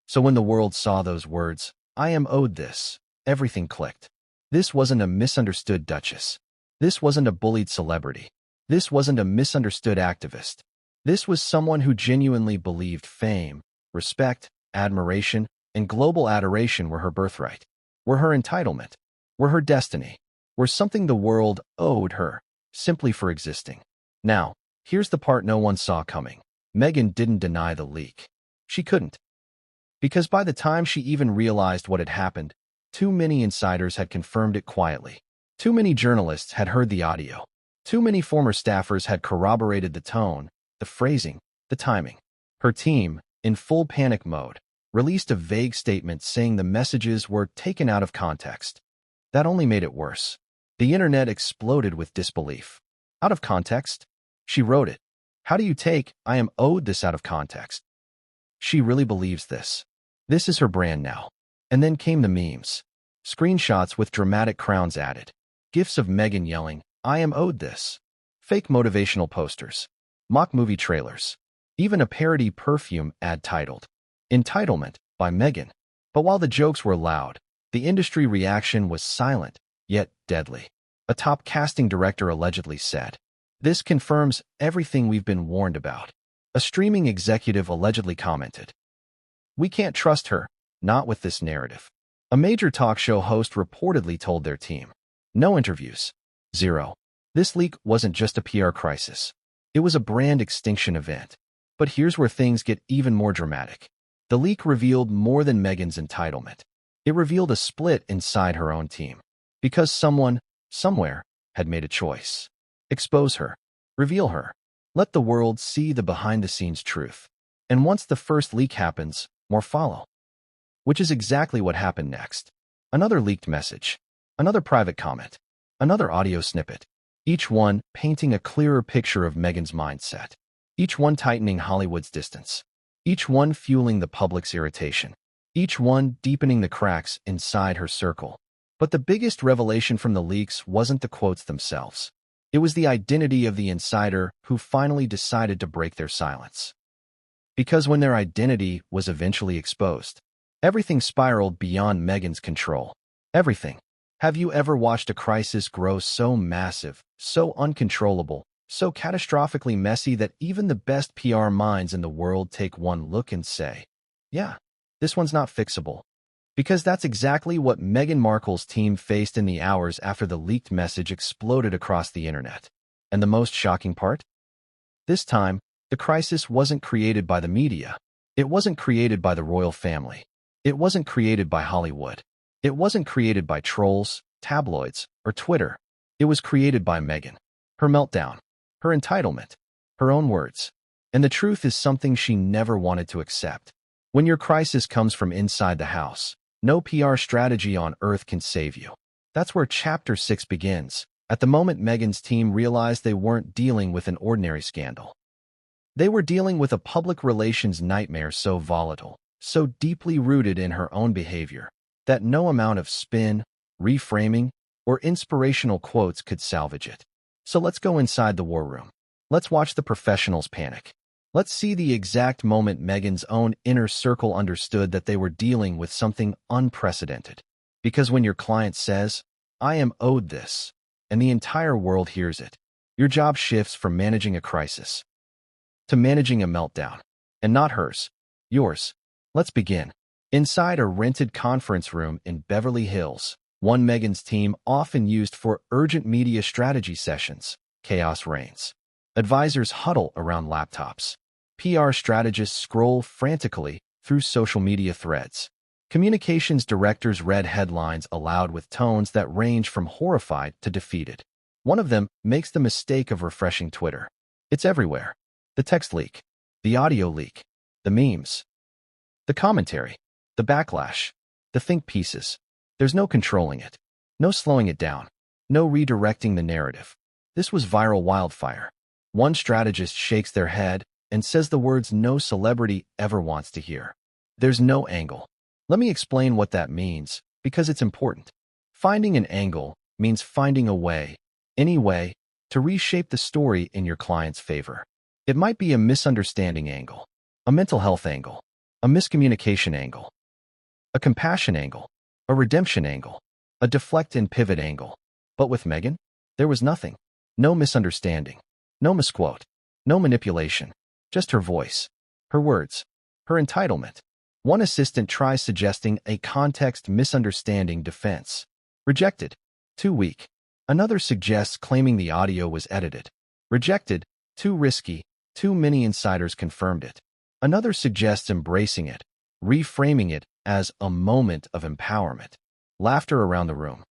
So when the world saw those words, "I am owed this," everything clicked. This wasn't a misunderstood duchess. This wasn't a bullied celebrity. This wasn't a misunderstood activist. This was someone who genuinely believed fame, respect, admiration, and global adoration were her birthright, were her entitlement, were her destiny, were something the world owed her, simply for existing. Now, here's the part no one saw coming. Meghan didn't deny the leak. She couldn't. Because by the time she even realized what had happened, too many insiders had confirmed it quietly. Too many journalists had heard the audio. Too many former staffers had corroborated the tone, the phrasing, the timing. Her team, in full panic mode, released a vague statement saying the messages were taken out of context. That only made it worse. The internet exploded with disbelief. Out of context? She wrote it. How do you take, "I am owed this" out of context? She really believes this. This is her brand now. And then came the memes. Screenshots with dramatic crowns added. GIFs of Meghan yelling, "I am owed this." Fake motivational posters. Mock movie trailers. Even a parody perfume ad titled, "Entitlement" by Meghan. But while the jokes were loud, the industry reaction was silent, yet deadly. A top casting director allegedly said, "This confirms everything we've been warned about." A streaming executive allegedly commented, "We can't trust her, not with this narrative." A major talk show host reportedly told their team, "No interviews. 0. This leak wasn't just a PR crisis. It was a brand extinction event." But here's where things get even more dramatic. The leak revealed more than Meghan's entitlement. It revealed a split inside her own team. Because someone, somewhere, had made a choice. Expose her. Reveal her. Let the world see the behind-the-scenes truth. And once the first leak happens, more follow. Which is exactly what happened next. Another leaked message. Another private comment. Another audio snippet. Each one painting a clearer picture of Meghan's mindset. Each one tightening Hollywood's distance. Each one fueling the public's irritation. Each one deepening the cracks inside her circle. But the biggest revelation from the leaks wasn't the quotes themselves. It was the identity of the insider who finally decided to break their silence. Because when their identity was eventually exposed, everything spiraled beyond Meghan's control. Everything. Have you ever watched a crisis grow so massive, so uncontrollable, so catastrophically messy that even the best PR minds in the world take one look and say, "Yeah, this one's not fixable"? Because that's exactly what Meghan Markle's team faced in the hours after the leaked message exploded across the internet. And the most shocking part? This time, the crisis wasn't created by the media. It wasn't created by the royal family. It wasn't created by Hollywood. It wasn't created by trolls, tabloids, or Twitter. It was created by Meghan. Her meltdown. Her entitlement. Her own words. And the truth is something she never wanted to accept. When your crisis comes from inside the house, no PR strategy on earth can save you. That's where Chapter 6 begins, at the moment Meghan's team realized they weren't dealing with an ordinary scandal. They were dealing with a public relations nightmare so volatile, so deeply rooted in her own behavior, that no amount of spin, reframing, or inspirational quotes could salvage it. So let's go inside the war room. Let's watch the professionals panic. Let's see the exact moment Meghan's own inner circle understood that they were dealing with something unprecedented. Because when your client says, "I am owed this," and the entire world hears it, your job shifts from managing a crisis to managing a meltdown. And not hers, yours. Let's begin. Inside a rented conference room in Beverly Hills, one Meghan's team often used for urgent media strategy sessions, chaos reigns. Advisors huddle around laptops. PR strategists scroll frantically through social media threads. Communications directors read headlines aloud with tones that range from horrified to defeated. One of them makes the mistake of refreshing Twitter. It's everywhere. The text leak, the audio leak, the memes, the commentary, the backlash, the think pieces. There's no controlling it, no slowing it down, no redirecting the narrative. This was viral wildfire. One strategist shakes their head and says the words no celebrity ever wants to hear. There's no angle. Let me explain what that means, because it's important. Finding an angle means finding a way, any way, to reshape the story in your client's favor. It might be a misunderstanding angle, a mental health angle, a miscommunication angle, a compassion angle, a redemption angle, a deflect and pivot angle. But with Meghan, there was nothing. No misunderstanding, no misquote, no manipulation, just her voice, her words, her entitlement. One assistant tries suggesting a context misunderstanding defense. Rejected. Too weak. Another suggests claiming the audio was edited. Rejected. Too risky. Too many insiders confirmed it. Another suggests embracing it, reframing it as a moment of empowerment. Laughter around the room.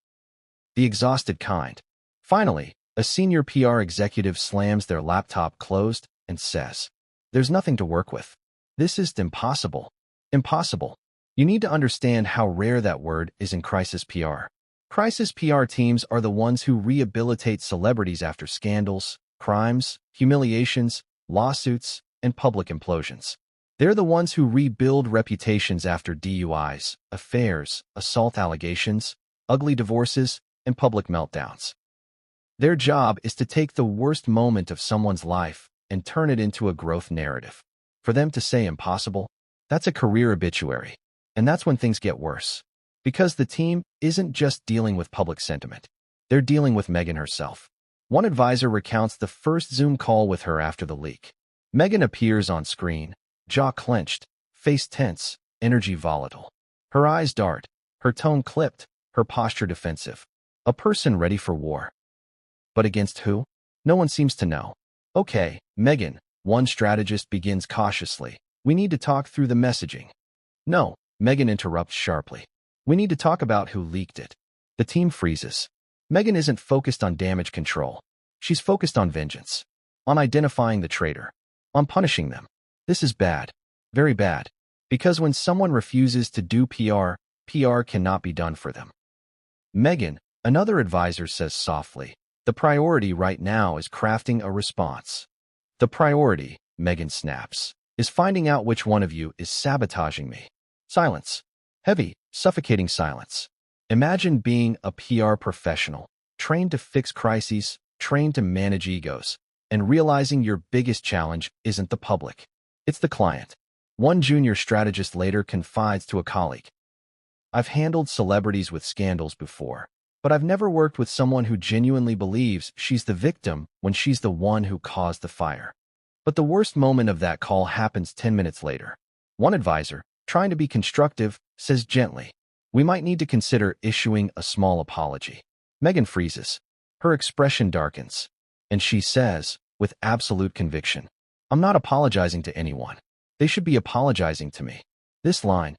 The exhausted kind. Finally, a senior PR executive slams their laptop closed and says, "There's nothing to work with. This is impossible." Impossible. You need to understand how rare that word is in crisis PR. Crisis PR teams are the ones who rehabilitate celebrities after scandals, crimes, humiliations, lawsuits, and public implosions. They're the ones who rebuild reputations after DUIs, affairs, assault allegations, ugly divorces, and public meltdowns. Their job is to take the worst moment of someone's life and turn it into a growth narrative. For them to say impossible, that's a career obituary. And that's when things get worse. Because the team isn't just dealing with public sentiment. They're dealing with Meghan herself. One advisor recounts the first Zoom call with her after the leak. Meghan appears on screen, jaw clenched, face tense, energy volatile. Her eyes dart, her tone clipped, her posture defensive. A person ready for war. But against who? No one seems to know. "Okay, Meghan," one strategist begins cautiously. "We need to talk through the messaging." "No," Meghan interrupts sharply. "We need to talk about who leaked it." The team freezes. Meghan isn't focused on damage control. She's focused on vengeance. On identifying the traitor. On punishing them. This is bad. Very bad. Because when someone refuses to do PR, PR cannot be done for them. "Meghan," another advisor says softly, "the priority right now is crafting a response." "The priority," Meghan snaps, "is finding out which one of you is sabotaging me." Silence. Heavy, suffocating silence. Imagine being a PR professional, trained to fix crises, trained to manage egos, and realizing your biggest challenge isn't the public. It's the client. One junior strategist later confides to a colleague, "I've handled celebrities with scandals before, but I've never worked with someone who genuinely believes she's the victim when she's the one who caused the fire." But the worst moment of that call happens 10 minutes later. One advisor, trying to be constructive, says gently, "We might need to consider issuing a small apology." Meghan freezes. Her expression darkens. And she says, with absolute conviction. I'm not apologizing to anyone. They should be apologizing to me. This line,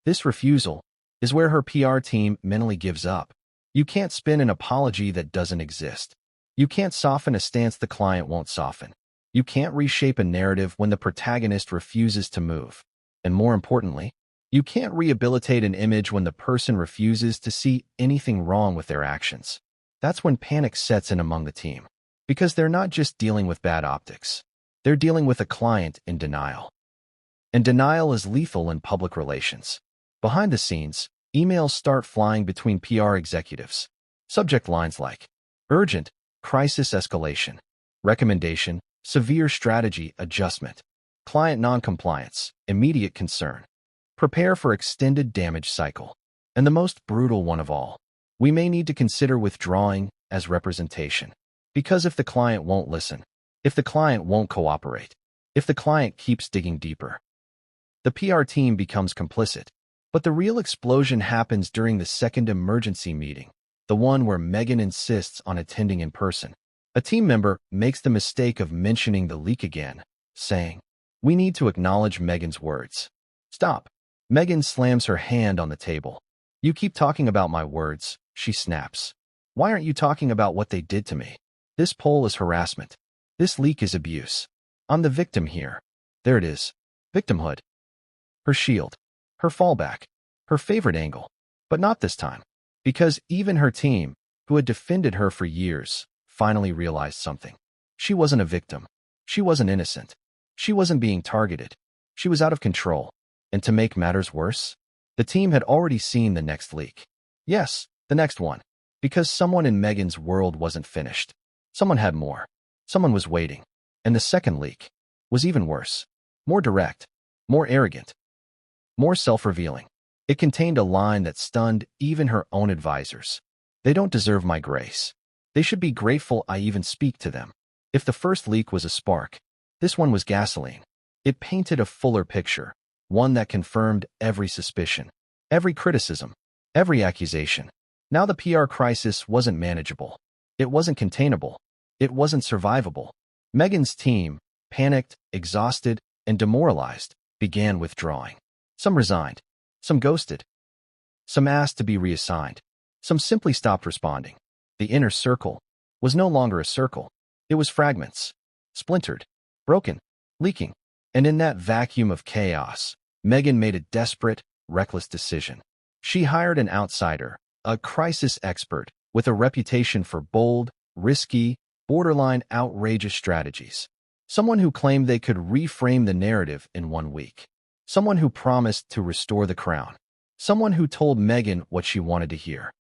this refusal, is where her PR team mentally gives up. You can't spin an apology that doesn't exist. You can't soften a stance the client won't soften. You can't reshape a narrative when the protagonist refuses to move. And more importantly, you can't rehabilitate an image when the person refuses to see anything wrong with their actions. That's when panic sets in among the team. Because they're not just dealing with bad optics. They're dealing with a client in denial. And denial is lethal in public relations. Behind the scenes, emails start flying between PR executives. Subject lines like, urgent, crisis escalation, recommendation, severe strategy adjustment, client non-compliance, immediate concern, prepare for extended damage cycle. And the most brutal one of all, we may need to consider withdrawing as representation. Because if the client won't listen, if the client won't cooperate, if the client keeps digging deeper, the PR team becomes complicit. But the real explosion happens during the second emergency meeting, the one where Meghan insists on attending in person. A team member makes the mistake of mentioning the leak again, saying, "We need to acknowledge Meghan's words." Stop. Meghan slams her hand on the table. "You keep talking about my words," she snaps. "Why aren't you talking about what they did to me? This poll is harassment. This leak is abuse. I'm the victim here." There it is. Victimhood. Her shield. Her fallback. Her favorite angle. But not this time. Because even her team, who had defended her for years, finally realized something. She wasn't a victim. She wasn't innocent. She wasn't being targeted. She was out of control. And to make matters worse, the team had already seen the next leak. Yes, the next one. Because someone in Meghan's world wasn't finished. Someone had more. Someone was waiting. And the second leak was even worse. More direct. More arrogant. More self-revealing. It contained a line that stunned even her own advisors. "They don't deserve my grace. They should be grateful I even speak to them." If the first leak was a spark, this one was gasoline. It painted a fuller picture, one that confirmed every suspicion, every criticism, every accusation. Now the PR crisis wasn't manageable. It wasn't containable. It wasn't survivable. Meghan's team, panicked, exhausted, and demoralized, began withdrawing. Some resigned. Some ghosted. Some asked to be reassigned. Some simply stopped responding. The inner circle was no longer a circle. It was fragments, splintered, broken, leaking. And in that vacuum of chaos, Meghan made a desperate, reckless decision. She hired an outsider, a crisis expert with a reputation for bold, risky, borderline outrageous strategies. Someone who claimed they could reframe the narrative in 1 week. Someone who promised to restore the crown. Someone who told Meghan what she wanted to hear,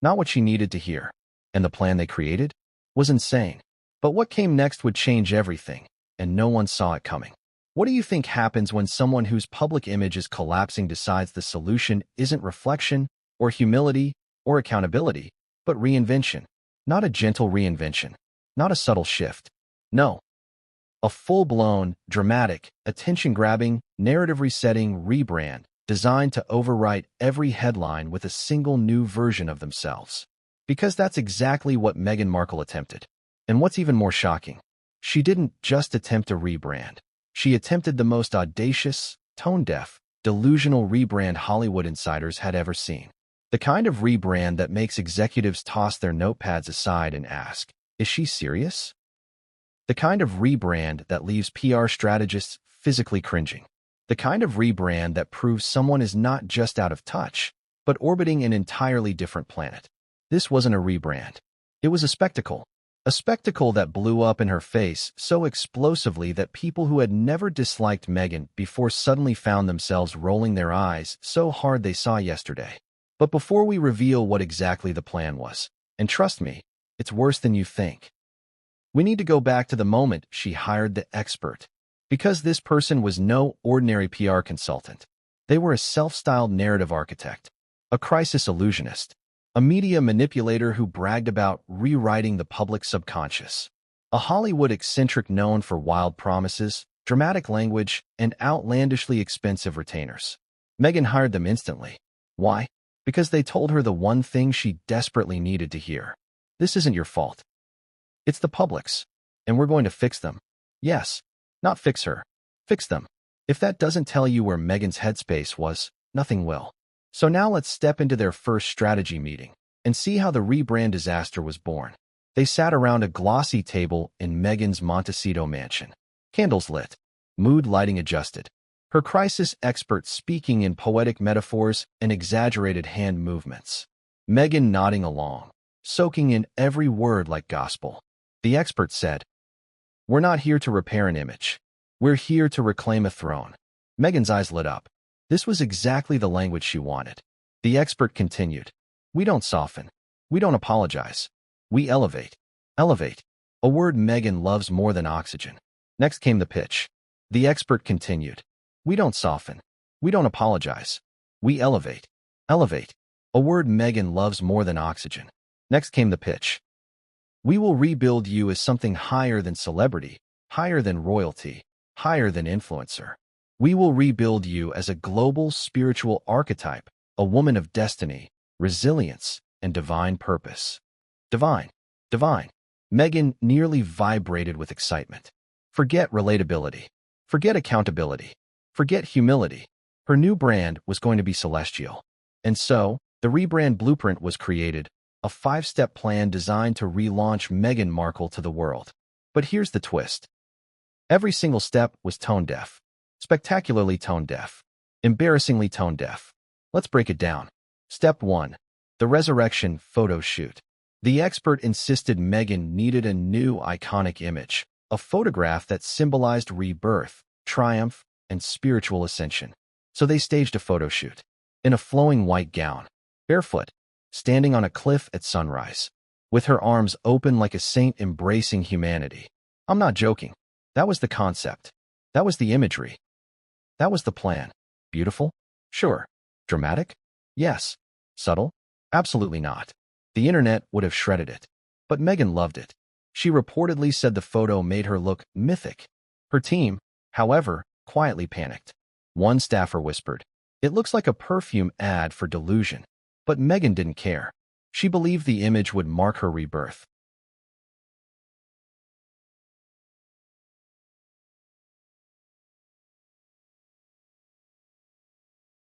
not what she needed to hear. And the plan they created was insane. But what came next would change everything, and no one saw it coming. What do you think happens when someone whose public image is collapsing decides the solution isn't reflection, or humility, or accountability, but reinvention? Not a gentle reinvention. Not a subtle shift. No. A full-blown, dramatic, attention-grabbing, narrative-resetting rebrand designed to overwrite every headline with a single new version of themselves. Because that's exactly what Meghan Markle attempted. And what's even more shocking, she didn't just attempt a rebrand. She attempted the most audacious, tone-deaf, delusional rebrand Hollywood insiders had ever seen. The kind of rebrand that makes executives toss their notepads aside and ask, "Is she serious?" The kind of rebrand that leaves PR strategists physically cringing. The kind of rebrand that proves someone is not just out of touch, but orbiting an entirely different planet. This wasn't a rebrand. It was a spectacle. A spectacle that blew up in her face so explosively that people who had never disliked Meghan before suddenly found themselves rolling their eyes so hard they saw yesterday. But before we reveal what exactly the plan was, and trust me, it's worse than you think, we need to go back to the moment she hired the expert. Because this person was no ordinary PR consultant. They were a self-styled narrative architect, a crisis illusionist, a media manipulator who bragged about rewriting the public subconscious, a Hollywood eccentric known for wild promises, dramatic language, and outlandishly expensive retainers. Meghan hired them instantly. Why? Because they told her the one thing she desperately needed to hear. This isn't your fault. It's the public's. and we're going to fix them. Yes, not fix her. Fix them. If that doesn't tell you where Meghan's headspace was, nothing will. So now let's step into their first strategy meeting and see how the rebrand disaster was born. They sat around a glossy table in Meghan's Montecito mansion. Candles lit, mood lighting adjusted. Her crisis expert speaking in poetic metaphors and exaggerated hand movements. Meghan nodding along, soaking in every word like gospel. The expert said, "We're not here to repair an image. We're here to reclaim a throne." Meghan's eyes lit up. This was exactly the language she wanted. The expert continued, "We don't soften. We don't apologize. We elevate." Elevate. A word Meghan loves more than oxygen. Next came the pitch. The expert continued, "We don't soften. We don't apologize. We elevate." Elevate. A word Meghan loves more than oxygen. Next came the pitch. "We will rebuild you as something higher than celebrity, higher than royalty, higher than influencer. We will rebuild you as a global spiritual archetype, a woman of destiny, resilience, and divine purpose." Divine. Divine. Meghan nearly vibrated with excitement. Forget relatability. Forget accountability. Forget humility. Her new brand was going to be celestial. And so, the rebrand blueprint was created, a 5-step plan designed to relaunch Meghan Markle to the world. But here's the twist. Every single step was tone-deaf. Spectacularly tone-deaf. Embarrassingly tone-deaf. Let's break it down. Step 1. The resurrection photo shoot. The expert insisted Meghan needed a new iconic image, a photograph that symbolized rebirth, triumph, and spiritual ascension. So they staged a photo shoot. In a flowing white gown, barefoot, standing on a cliff at sunrise, with her arms open like a saint embracing humanity. I'm not joking. That was the concept. That was the imagery. That was the plan. Beautiful? Sure. Dramatic? Yes. Subtle? Absolutely not. The internet would have shredded it. But Meghan loved it. She reportedly said the photo made her look mythic. Her team, however, quietly panicked. One staffer whispered, "It looks like a perfume ad for delusion." But Meghan didn't care. She believed the image would mark her rebirth.